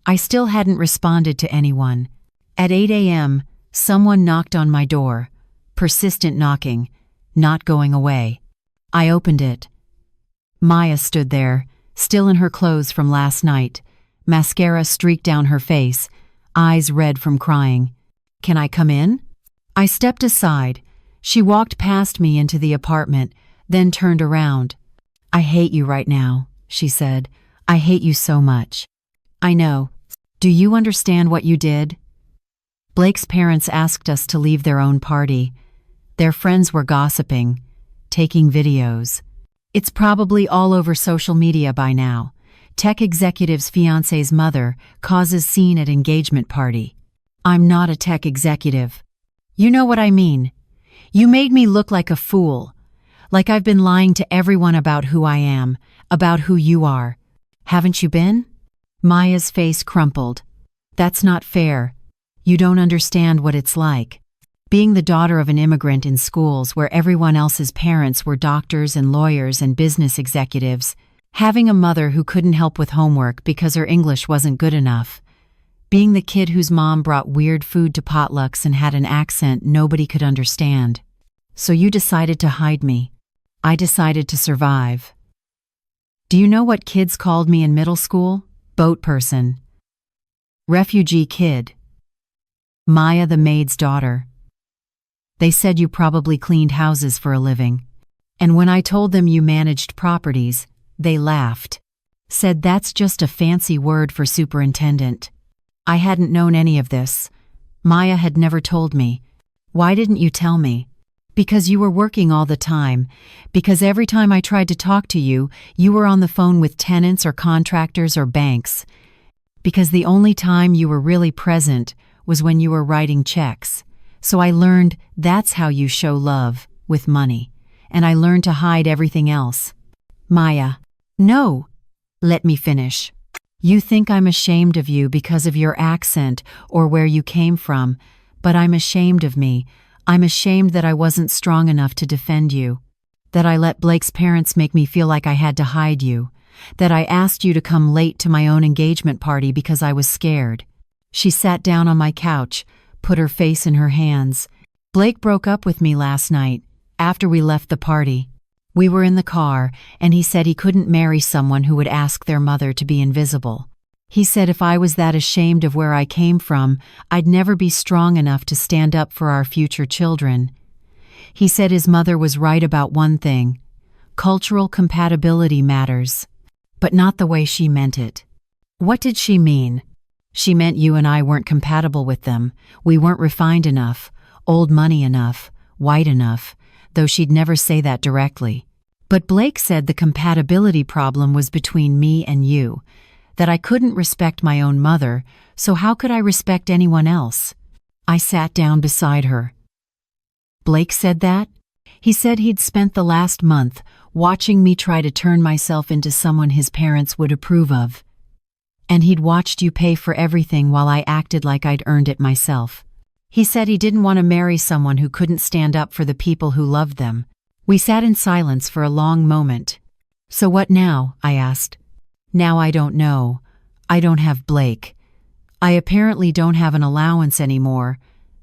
Speaker 1: I still hadn't responded to anyone. At 8 a.m., someone knocked on my door. Persistent knocking, not going away. I opened it. Maya stood there, still in her clothes from last night. Mascara streaked down her face, eyes red from crying. Can I come in? I stepped aside. She walked past me into the apartment, then turned around. I hate you right now, she said. I hate you so much. I know. Do you understand what you did? Blake's parents asked us to leave their own party. Their friends were gossiping, taking videos. It's probably all over social media by now. Tech executive's fiance's mother causes scene at engagement party. I'm not a tech executive. You know what I mean. You made me look like a fool. Like I've been lying to everyone about who I am, about who you are. Haven't you been? Maya's face crumpled. That's not fair. You don't understand what it's like. Being the daughter of an immigrant in schools where everyone else's parents were doctors and lawyers and business executives, having a mother who couldn't help with homework because her English wasn't good enough, being the kid whose mom brought weird food to potlucks and had an accent nobody could understand. So you decided to hide me. I decided to survive. Do you know what kids called me in middle school? Boat person. Refugee kid. Maya the maid's daughter. They said you probably cleaned houses for a living. And when I told them you managed properties, they laughed. Said that's just a fancy word for superintendent. I hadn't known any of this. Maya had never told me. Why didn't you tell me? Because you were working all the time. Because every time I tried to talk to you, you were on the phone with tenants or contractors or banks. Because the only time you were really present was when you were writing checks. So I learned that's how you show love, with money. And I learned to hide everything else. Maya. No. Let me finish. You think I'm ashamed of you because of your accent or where you came from, but I'm ashamed of me. I'm ashamed that I wasn't strong enough to defend you. That I let Blake's parents make me feel like I had to hide you. That I asked you to come late to my own engagement party because I was scared. She sat down on my couch, put her face in her hands. Blake broke up with me last night, after we left the party. We were in the car, and he said he couldn't marry someone who would ask their mother to be invisible. He said if I was that ashamed of where I came from, I'd never be strong enough to stand up for our future children. He said his mother was right about one thing. Cultural compatibility matters. But not the way she meant it. What did she mean? She meant you and I weren't compatible with them. We weren't refined enough, old money enough, white enough, though she'd never say that directly. But Blake said the compatibility problem was between me and you, that I couldn't respect my own mother, so how could I respect anyone else? I sat down beside her. Blake said that? He said he'd spent the last month watching me try to turn myself into someone his parents would approve of. And he'd watched you pay for everything while I acted like I'd earned it myself. He said he didn't want to marry someone who couldn't stand up for the people who loved them. We sat in silence for a long moment. So what now? I asked. Now I don't know. I don't have Blake. I apparently don't have an allowance anymore.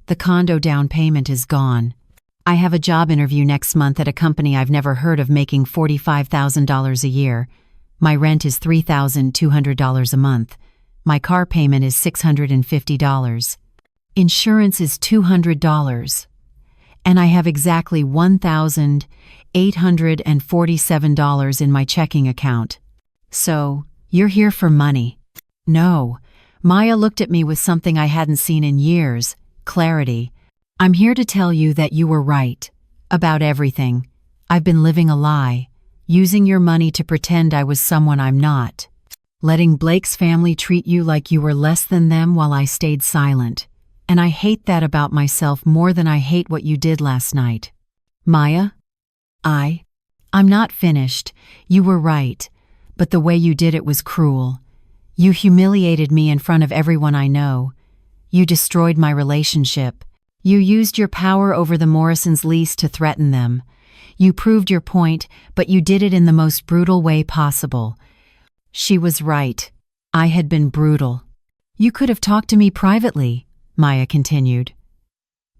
Speaker 1: The condo down payment is gone. I have a job interview next month at a company I've never heard of making $45,000 a year. My rent is $3,200 a month. My car payment is $650. Insurance is $200. And I have exactly $1,847 in my checking account. So, you're here for money. No. Maya looked at me with something I hadn't seen in years, clarity. I'm here to tell you that you were right. About everything. I've been living a lie. Using your money to pretend I was someone I'm not. Letting Blake's family treat you like you were less than them while I stayed silent. And I hate that about myself more than I hate what you did last night. Maya? I'm not finished. You were right. But the way you did it was cruel. You humiliated me in front of everyone I know. You destroyed my relationship. You used your power over the Morrisons' lease to threaten them. You proved your point, but you did it in the most brutal way possible. She was right. I had been brutal. You could have talked to me privately, Maya continued.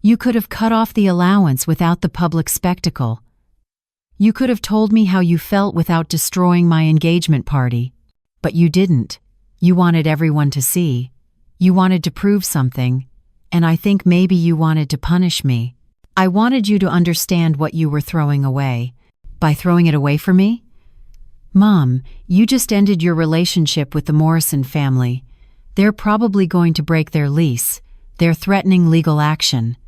Speaker 1: You could have cut off the allowance without the public spectacle. You could have told me how you felt without destroying my engagement party. But you didn't. You wanted everyone to see. You wanted to prove something. And I think maybe you wanted to punish me. I wanted you to understand what you were throwing away. By throwing it away for me? Mom, you just ended your relationship with the Morrison family. They're probably going to break their lease. They're threatening legal action.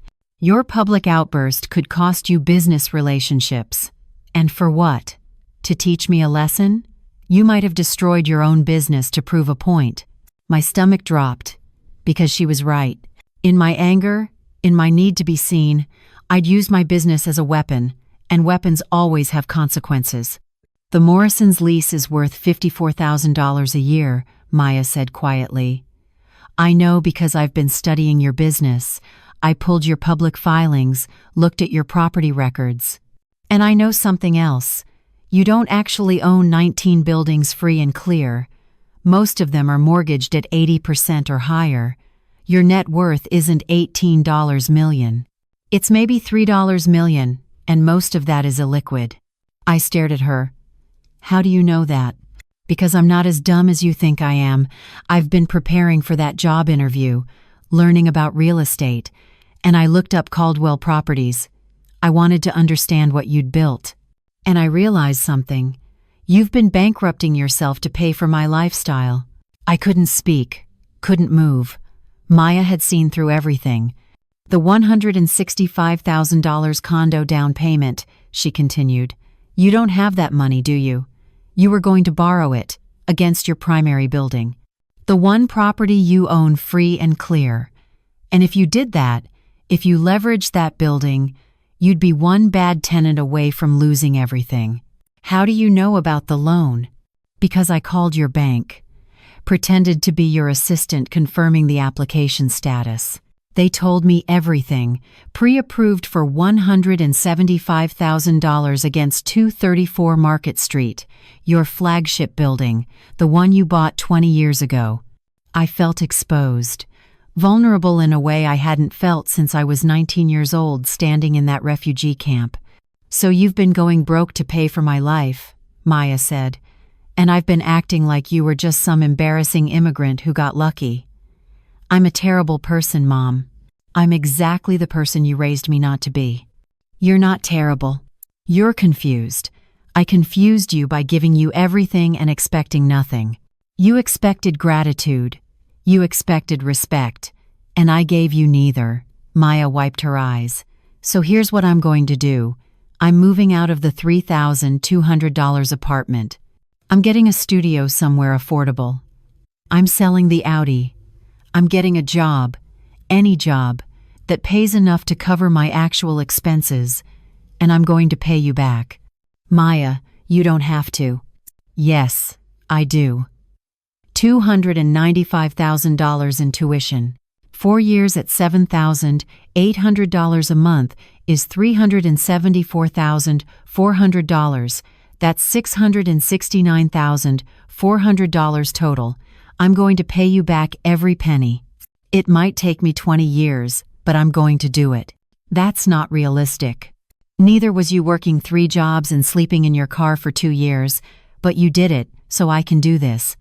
Speaker 1: Your public outburst could cost you business relationships. And for what? To teach me a lesson? You might have destroyed your own business to prove a point. My stomach dropped. Because she was right. In my anger, in my need to be seen, I'd used my business as a weapon, and weapons always have consequences. The Morrisons' lease is worth $54,000 a year, Maya said quietly. I know because I've been studying your business. I pulled your public filings, looked at your property records. And I know something else. You don't actually own 19 buildings free and clear. Most of them are mortgaged at 80% or higher. Your net worth isn't $18 million. It's maybe $3 million, and most of that is illiquid. I stared at her. How do you know that? Because I'm not as dumb as you think I am. I've been preparing for that job interview, learning about real estate, and I looked up Caldwell Properties. I wanted to understand what you'd built. And I realized something. You've been bankrupting yourself to pay for my lifestyle. I couldn't speak, couldn't move. Maya had seen through everything. The $165,000 condo down payment, she continued. You don't have that money, do you? You were going to borrow it, against your primary building. The one property you own free and clear. And if you did that, if you leveraged that building, you'd be one bad tenant away from losing everything. How do you know about the loan? Because I called your bank. Pretended to be your assistant confirming the application status. They told me everything, pre-approved for $175,000 against 234 Market Street, your flagship building, the one you bought 20 years ago. I felt exposed, vulnerable in a way I hadn't felt since I was 19 years old standing in that refugee camp. So you've been going broke to pay for my life, Maya said, and I've been acting like you were just some embarrassing immigrant who got lucky. I'm a terrible person, Mom. I'm exactly the person you raised me not to be. You're not terrible. You're confused. I confused you by giving you everything and expecting nothing. You expected gratitude. You expected respect. And I gave you neither. Maya wiped her eyes. So here's what I'm going to do. I'm moving out of the $3,200 apartment. I'm getting a studio somewhere affordable. I'm selling the Audi. I'm getting a job, any job, that pays enough to cover my actual expenses, and I'm going to pay you back. Maya, you don't have to. Yes, I do. $295,000 in tuition. 4 years at $7,800 a month is $374,400. That's $669,400 total. I'm going to pay you back every penny. It might take me 20 years, but I'm going to do it. That's not realistic. Neither was you working 3 jobs and sleeping in your car for 2 years, but you did it, so I can do this.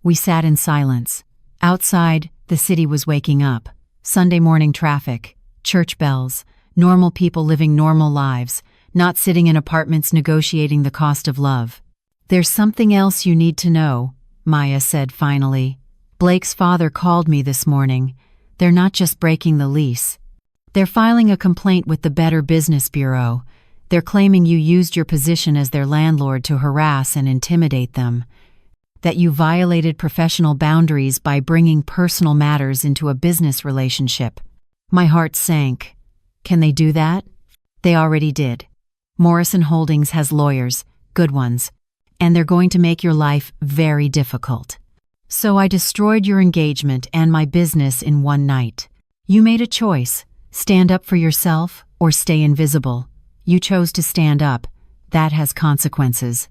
Speaker 1: We sat in silence. Outside, the city was waking up. Sunday morning traffic, church bells, normal people living normal lives, not sitting in apartments negotiating the cost of love. There's something else you need to know, Maya said finally. Blake's father called me this morning. They're not just breaking the lease. They're filing a complaint with the Better Business Bureau. They're claiming you used your position as their landlord to harass and intimidate them. That you violated professional boundaries by bringing personal matters into a business relationship. My heart sank. Can they do that? They already did. Morrison Holdings has lawyers, good ones, and they're going to make your life very difficult. So I destroyed your engagement and my business in one night. You made a choice, stand up for yourself or stay invisible. You chose to stand up. That has consequences.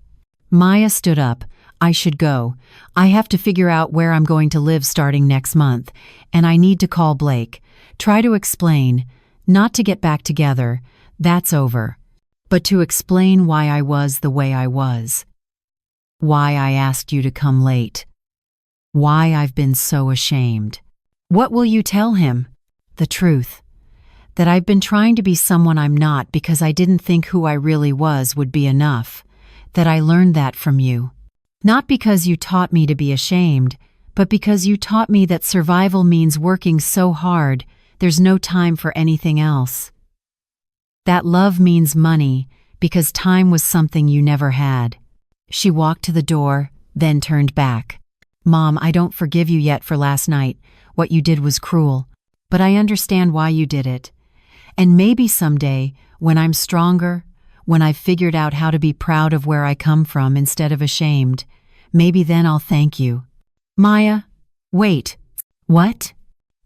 Speaker 1: Maya stood up. I should go. I have to figure out where I'm going to live starting next month, and I need to call Blake. Try to explain, not to get back together, that's over, but to explain why I was the way I was. Why I asked you to come late. Why I've been so ashamed. What will you tell him? The truth. That I've been trying to be someone I'm not because I didn't think who I really was would be enough. That I learned that from you. Not because you taught me to be ashamed, but because you taught me that survival means working so hard, there's no time for anything else. That love means money, because time was something you never had. She walked to the door, then turned back. Mom, I don't forgive you yet for last night. What you did was cruel. But I understand why you did it. And maybe someday, when I'm stronger, when I've figured out how to be proud of where I come from instead of ashamed. Maybe then I'll thank you. Maya, wait. What?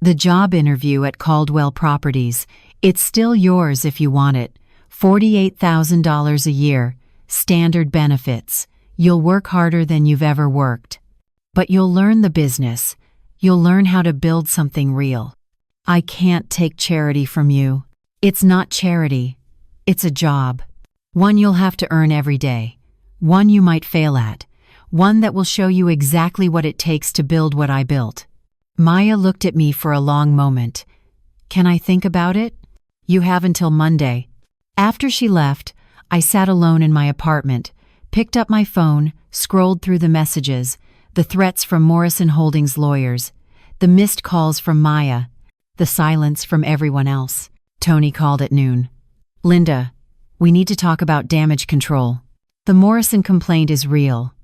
Speaker 1: The job interview at Caldwell Properties. It's still yours if you want it. $48,000 a year. Standard benefits. You'll work harder than you've ever worked. But you'll learn the business. You'll learn how to build something real. I can't take charity from you. It's not charity. It's a job. One you'll have to earn every day. One you might fail at. One that will show you exactly what it takes to build what I built. Maya looked at me for a long moment. Can I think about it? You have until Monday. After she left, I sat alone in my apartment, picked up my phone, scrolled through the messages, the threats from Morrison Holdings lawyers, the missed calls from Maya, the silence from everyone else. Tony called at noon. Linda, we need to talk about damage control. The Morrison complaint is real,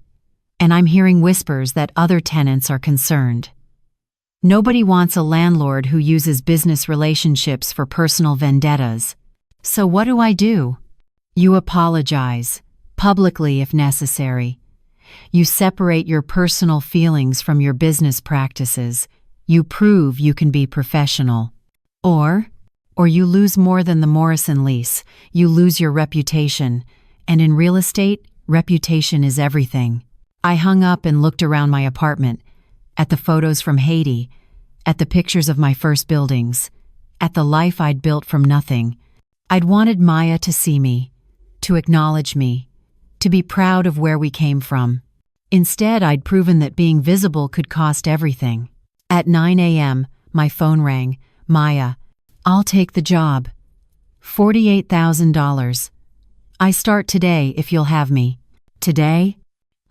Speaker 1: and I'm hearing whispers that other tenants are concerned. Nobody wants a landlord who uses business relationships for personal vendettas. So what do? You apologize, publicly if necessary. You separate your personal feelings from your business practices. You prove you can be professional. Or you lose more than the Morrison lease. You lose your reputation. And in real estate, reputation is everything. I hung up and looked around my apartment, at the photos from Haiti, at the pictures of my first buildings, at the life I'd built from nothing. I'd wanted Maya to see me, to acknowledge me, to be proud of where we came from. Instead, I'd proven that being visible could cost everything. At 9 a.m., my phone rang. Maya, I'll take the job. $48,000. I start today if you'll have me. Today?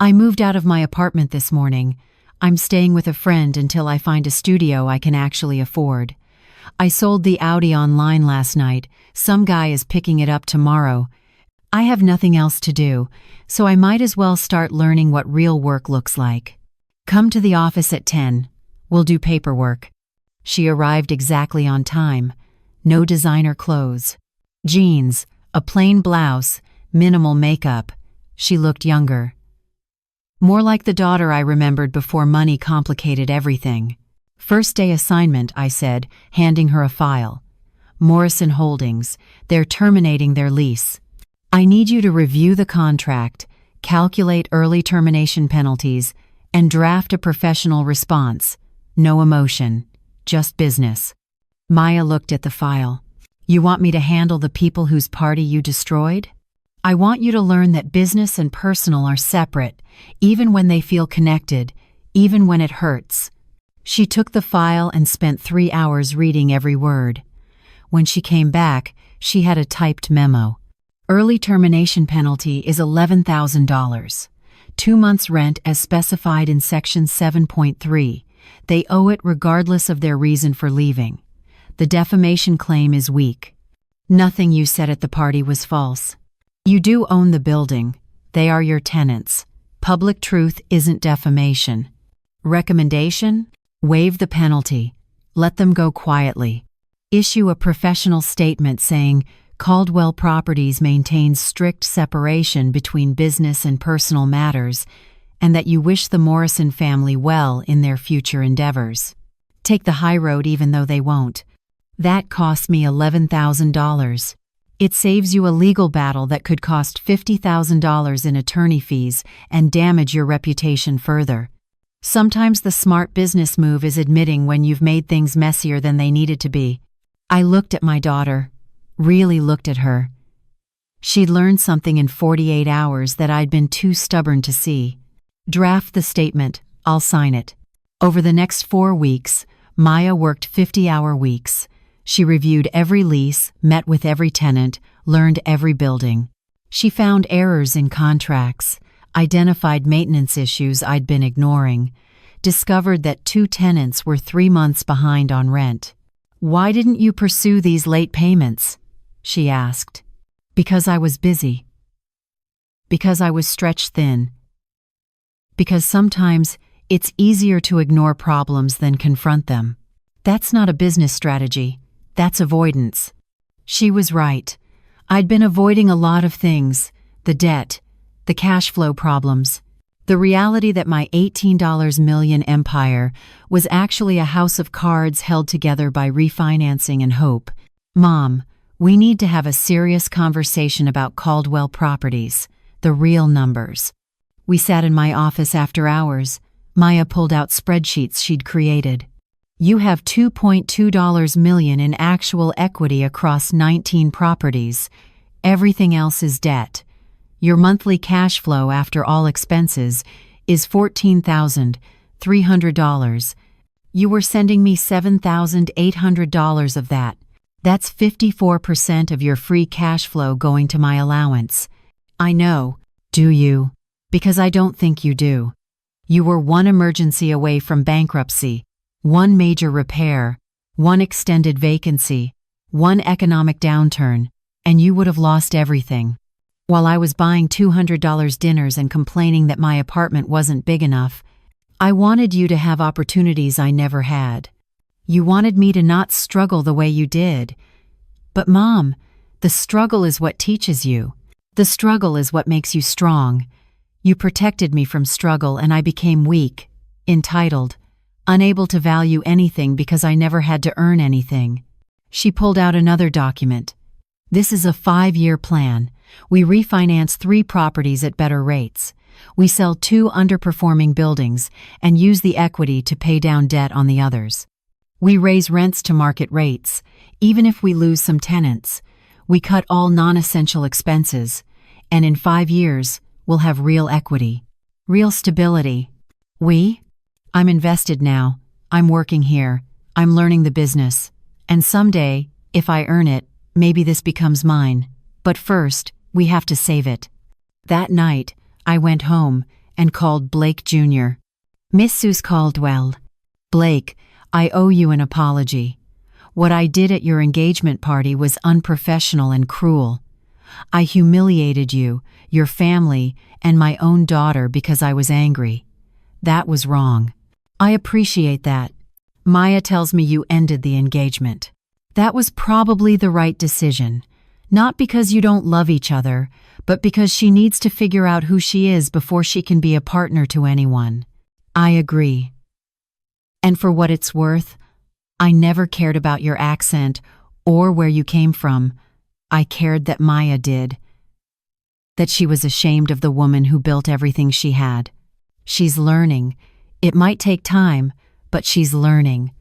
Speaker 1: I moved out of my apartment this morning. I'm staying with a friend until I find a studio I can actually afford. I sold the Audi online last night. Some guy is picking it up tomorrow. I have nothing else to do, so I might as well start learning what real work looks like. Come to the office at 10. We'll do paperwork. She arrived exactly on time. No designer clothes. Jeans, a plain blouse, minimal makeup. She looked younger. More like the daughter I remembered before money complicated everything. First day assignment, I said, handing her a file. Morrison Holdings, they're terminating their lease. I need you to review the contract, calculate early termination penalties, and draft a professional response. No emotion, just business. Maya looked at the file. You want me to handle the people whose party you destroyed? I want you to learn that business and personal are separate, even when they feel connected, even when it hurts. She took the file and spent 3 hours reading every word. When she came back, she had a typed memo. Early termination penalty is $11,000. 2 months' rent as specified in Section 7.3. They owe it regardless of their reason for leaving. The defamation claim is weak. Nothing you said at the party was false. You do own the building. They are your tenants. Public truth isn't defamation. Recommendation? Waive the penalty. Let them go quietly. Issue a professional statement saying Caldwell Properties maintains strict separation between business and personal matters, and that you wish the Morrison family well in their future endeavors. Take the high road even though they won't. That cost me $11,000. It saves you a legal battle that could cost $50,000 in attorney fees and damage your reputation further. Sometimes the smart business move is admitting when you've made things messier than they needed to be. I looked at my daughter, really looked at her. She'd learned something in 48 hours that I'd been too stubborn to see. Draft the statement, I'll sign it. Over the next 4 weeks, Maya worked 50-hour weeks. She reviewed every lease, met with every tenant, learned every building. She found errors in contracts, identified maintenance issues I'd been ignoring, discovered that 2 tenants were 3 months behind on rent. Why didn't you pursue these late payments? She asked. Because I was busy. Because I was stretched thin. Because sometimes it's easier to ignore problems than confront them. That's not a business strategy. That's avoidance. She was right. I'd been avoiding a lot of things: the debt, the cash flow problems, the reality that my $18 million empire was actually a house of cards held together by refinancing and hope. Mom, we need to have a serious conversation about Caldwell Properties, the real numbers. We sat in my office after hours. Maya pulled out spreadsheets she'd created. You have $2.2 million in actual equity across 19 properties. Everything else is debt. Your monthly cash flow after all expenses is $14,300. You were sending me $7,800 of that. That's 54% of your free cash flow going to my allowance. I know. Do you? Because I don't think you do. You were one emergency away from bankruptcy, one major repair, one extended vacancy, one economic downturn, and you would have lost everything. While I was buying $200 dinners and complaining that my apartment wasn't big enough, I wanted you to have opportunities I never had. You wanted me to not struggle the way you did. But Mom, the struggle is what teaches you. The struggle is what makes you strong. You protected me from struggle and I became weak, entitled, unable to value anything because I never had to earn anything. She pulled out another document. This is a 5-year plan. We refinance 3 properties at better rates. We sell 2 underperforming buildings and use the equity to pay down debt on the others. We raise rents to market rates, even if we lose some tenants. We cut all non-essential expenses, and in 5 years, we'll have real equity, real stability. I'm invested now. I'm working here. I'm learning the business. And someday, if I earn it, maybe this becomes mine. But first, we have to save it. That night, I went home and called Blake Jr. Mrs. Caldwell. Blake, I owe you an apology. What I did at your engagement party was unprofessional and cruel. I humiliated you, your family, and my own daughter because I was angry. That was wrong. I appreciate that. Maya tells me you ended the engagement. That was probably the right decision. Not because you don't love each other, but because she needs to figure out who she is before she can be a partner to anyone. I agree. And for what it's worth, I never cared about your accent or where you came from. I cared that Maya did. That she was ashamed of the woman who built everything she had. She's learning. It might take time, but she's learning.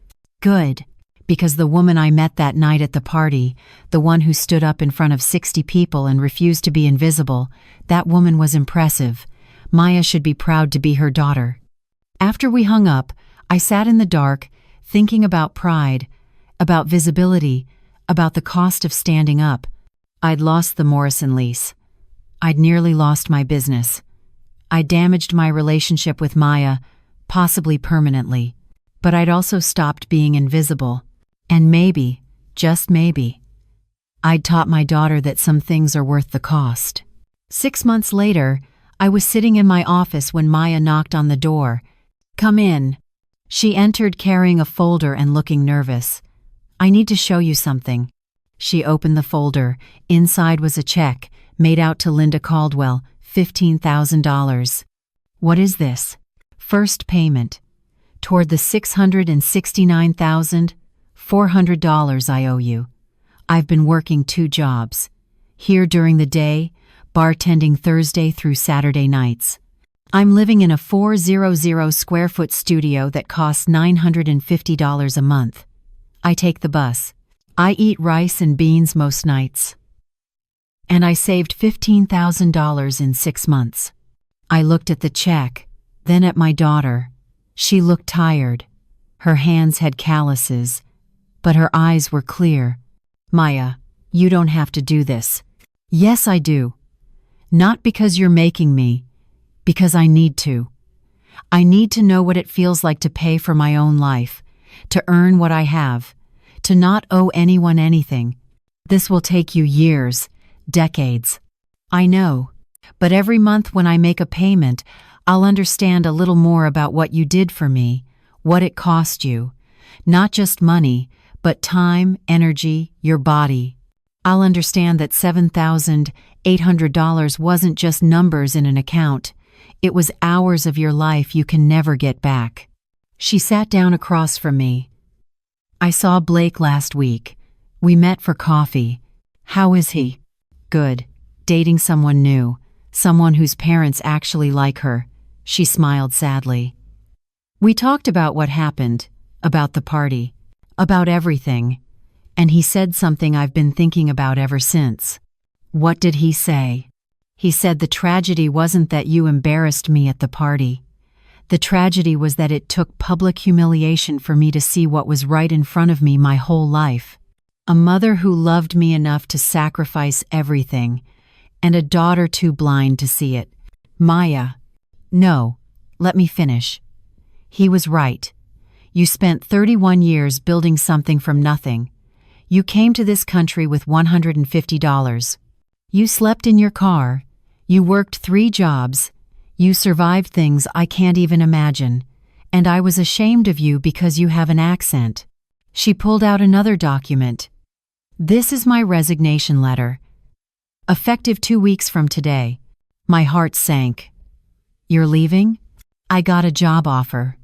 Speaker 1: Good. Because the woman I met that night at the party, the one who stood up in front of 60 people and refused to be invisible, that woman was impressive. Maya should be proud to be her daughter. After we hung up, I sat in the dark, thinking about pride, about visibility, about the cost of standing up. I'd lost the Morrison lease. I'd nearly lost my business. I damaged my relationship with Maya, possibly permanently. But I'd also stopped being invisible. And maybe, just maybe, I'd taught my daughter that some things are worth the cost. 6 months later, I was sitting in my office when Maya knocked on the door. Come in. She entered carrying a folder and looking nervous. I need to show you something. She opened the folder. Inside was a check, made out to Linda Caldwell, $15,000. What is this? First payment. Toward the $669,400 I owe you. I've been working 2 jobs. Here during the day, bartending Thursday through Saturday nights. I'm living in a 400 square foot studio that costs $950 a month. I take the bus. I eat rice and beans most nights. And I saved $15,000 in 6 months. I looked at the check, then at my daughter. She looked tired. Her hands had calluses, but her eyes were clear. Maya, you don't have to do this. Yes, I do. Not because you're making me, because I need to. I need to know what it feels like to pay for my own life, to earn what I have, to not owe anyone anything. This will take you years, decades. I know, but every month when I make a payment, I'll understand a little more about what you did for me, what it cost you. Not just money, but time, energy, your body. I'll understand that $7,800 wasn't just numbers in an account. It was hours of your life you can never get back. She sat down across from me. I saw Blake last week. We met for coffee. How is he? Good. Dating someone new. Someone whose parents actually like her. She smiled sadly. We talked about what happened, about the party, about everything. And he said something I've been thinking about ever since. What did he say? He said the tragedy wasn't that you embarrassed me at the party. The tragedy was that it took public humiliation for me to see what was right in front of me my whole life. A mother who loved me enough to sacrifice everything, and a daughter too blind to see it. Maya. No, let me finish. He was right. You spent 31 years building something from nothing. You came to this country with $150. You slept in your car. You worked 3 jobs. You survived things I can't even imagine. And I was ashamed of you because you have an accent. She pulled out another document. This is my resignation letter. Effective 2 weeks from today. My heart sank. You're leaving? I got a job offer.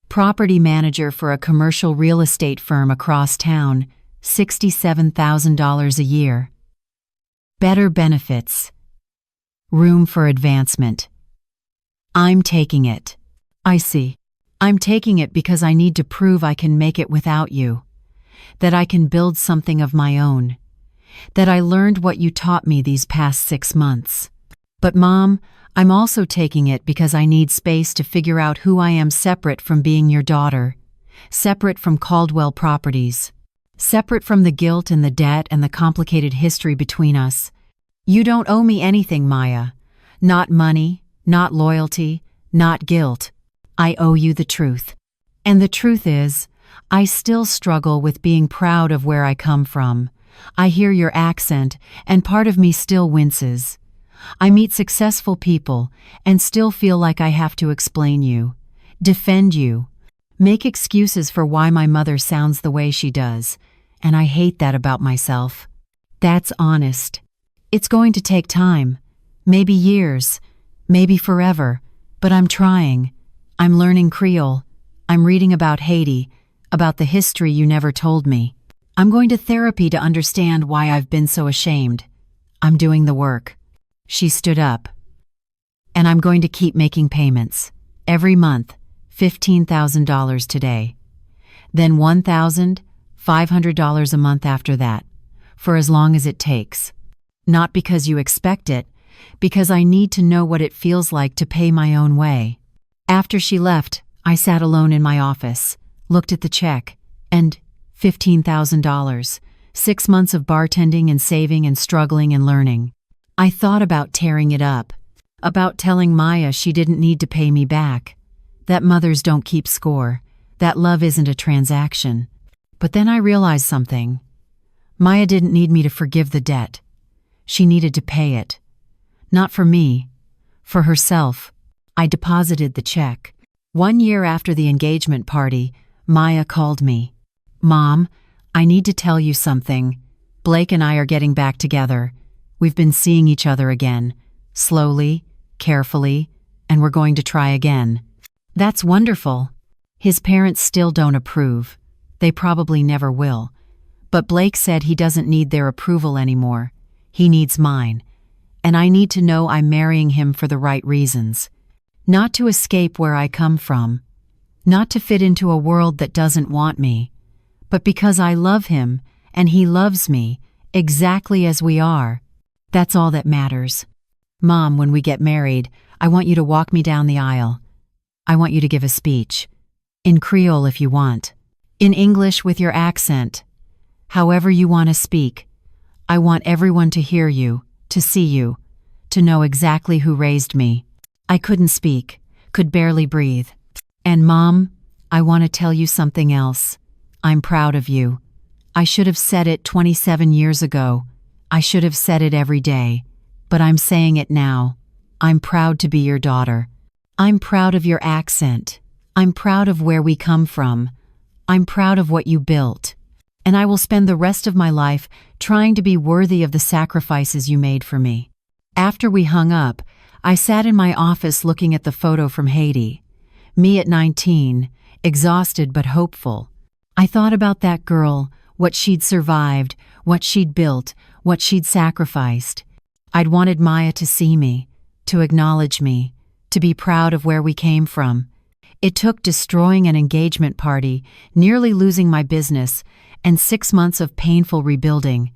Speaker 1: Property manager for a commercial real estate firm across town, $67,000 a year. Better benefits. Room for advancement. I'm taking it. I see. I'm taking it because I need to prove I can make it without you. That I can build something of my own. That I learned what you taught me these past 6 months. But Mom, I'm also taking it because I need space to figure out who I am separate from being your daughter. Separate from Caldwell Properties. Separate from the guilt and the debt and the complicated history between us. You don't owe me anything, Maya. Not money, not loyalty, not guilt. I owe you the truth. And the truth is, I still struggle with being proud of where I come from. I hear your accent, and part of me still winces. I meet successful people and still feel like I have to explain you, defend you, make excuses for why my mother sounds the way she does, and I hate that about myself. That's honest. It's going to take time, maybe years, maybe forever, but I'm trying. I'm learning Creole. I'm reading about Haiti, about the history you never told me. I'm going to therapy to understand why I've been so ashamed. I'm doing the work. She stood up. And I'm going to keep making payments. Every month, $15,000 today. Then $1,500 a month after that, for as long as it takes. Not because you expect it, because I need to know what it feels like to pay my own way. After she left, I sat alone in my office, looked at the check, and $15,000. 6 months of bartending and saving and struggling and learning. I thought about tearing it up, about telling Maya she didn't need to pay me back, that mothers don't keep score, that love isn't a transaction. But then I realized something. Maya didn't need me to forgive the debt. She needed to pay it. Not for me, for herself. I deposited the check. 1 year after the engagement party, Maya called me. Mom, I need to tell you something. Blake and I are getting back together. We've been seeing each other again, slowly, carefully, and we're going to try again. That's wonderful. His parents still don't approve. They probably never will. But Blake said he doesn't need their approval anymore. He needs mine. And I need to know I'm marrying him for the right reasons. Not to escape where I come from. Not to fit into a world that doesn't want me. But because I love him, and he loves me, exactly as we are. That's all that matters. Mom, when we get married, I want you to walk me down the aisle. I want you to give a speech. In Creole if you want. In English with your accent. However you want to speak. I want everyone to hear you, to see you, to know exactly who raised me. I couldn't speak, could barely breathe. And Mom, I want to tell you something else. I'm proud of you. I should have said it 27 years ago. I should have said it every day. But I'm saying it now. I'm proud to be your daughter. I'm proud of your accent. I'm proud of where we come from. I'm proud of what you built. and I will spend the rest of my life trying to be worthy of the sacrifices you made for me." After we hung up, I sat in my office looking at the photo from Haiti. Me at 19, exhausted but hopeful. I thought about that girl, what she'd survived, what she'd built, what she'd sacrificed. I'd wanted Maya to see me, to acknowledge me, to be proud of where we came from. It took destroying an engagement party, nearly losing my business, and 6 months of painful rebuilding.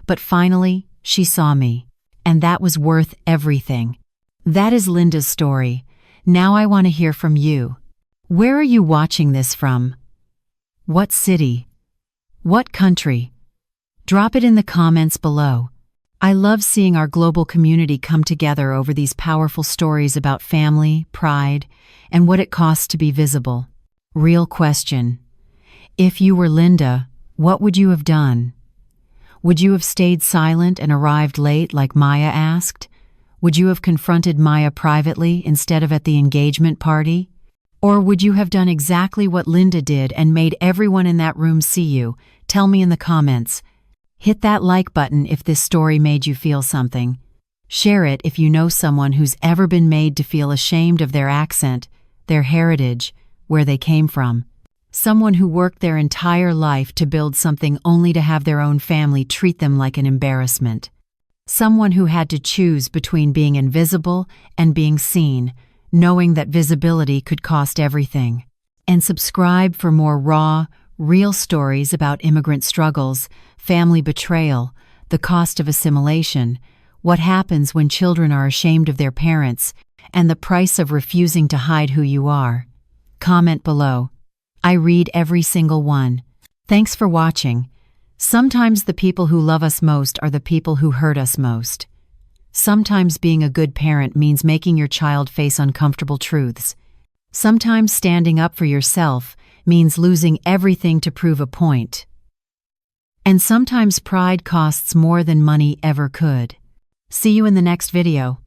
Speaker 1: But finally, she saw me, and that was worth everything. That is Linda's story. Now I want to hear from you. Where are you watching this from? What city? What country? Drop it in the comments below. I love seeing our global community come together over these powerful stories about family, pride, and what it costs to be visible. Real question. If you were Linda, what would you have done? Would you have stayed silent and arrived late like Maya asked? Would you have confronted Maya privately instead of at the engagement party? Or would you have done exactly what Linda did and made everyone in that room see you? Tell me in the comments. Hit that like button if this story made you feel something. Share it if you know someone who's ever been made to feel ashamed of their accent, their heritage, where they came from. Someone who worked their entire life to build something only to have their own family treat them like an embarrassment. Someone who had to choose between being invisible and being seen, knowing that visibility could cost everything. And subscribe for more raw, real stories about immigrant struggles, family betrayal, the cost of assimilation, what happens when children are ashamed of their parents, and the price of refusing to hide who you are. Comment below. I read every single one. Thanks for watching. Sometimes the people who love us most are the people who hurt us most. Sometimes being a good parent means making your child face uncomfortable truths. Sometimes standing up for yourself means losing everything to prove a point. And sometimes pride costs more than money ever could. See you in the next video.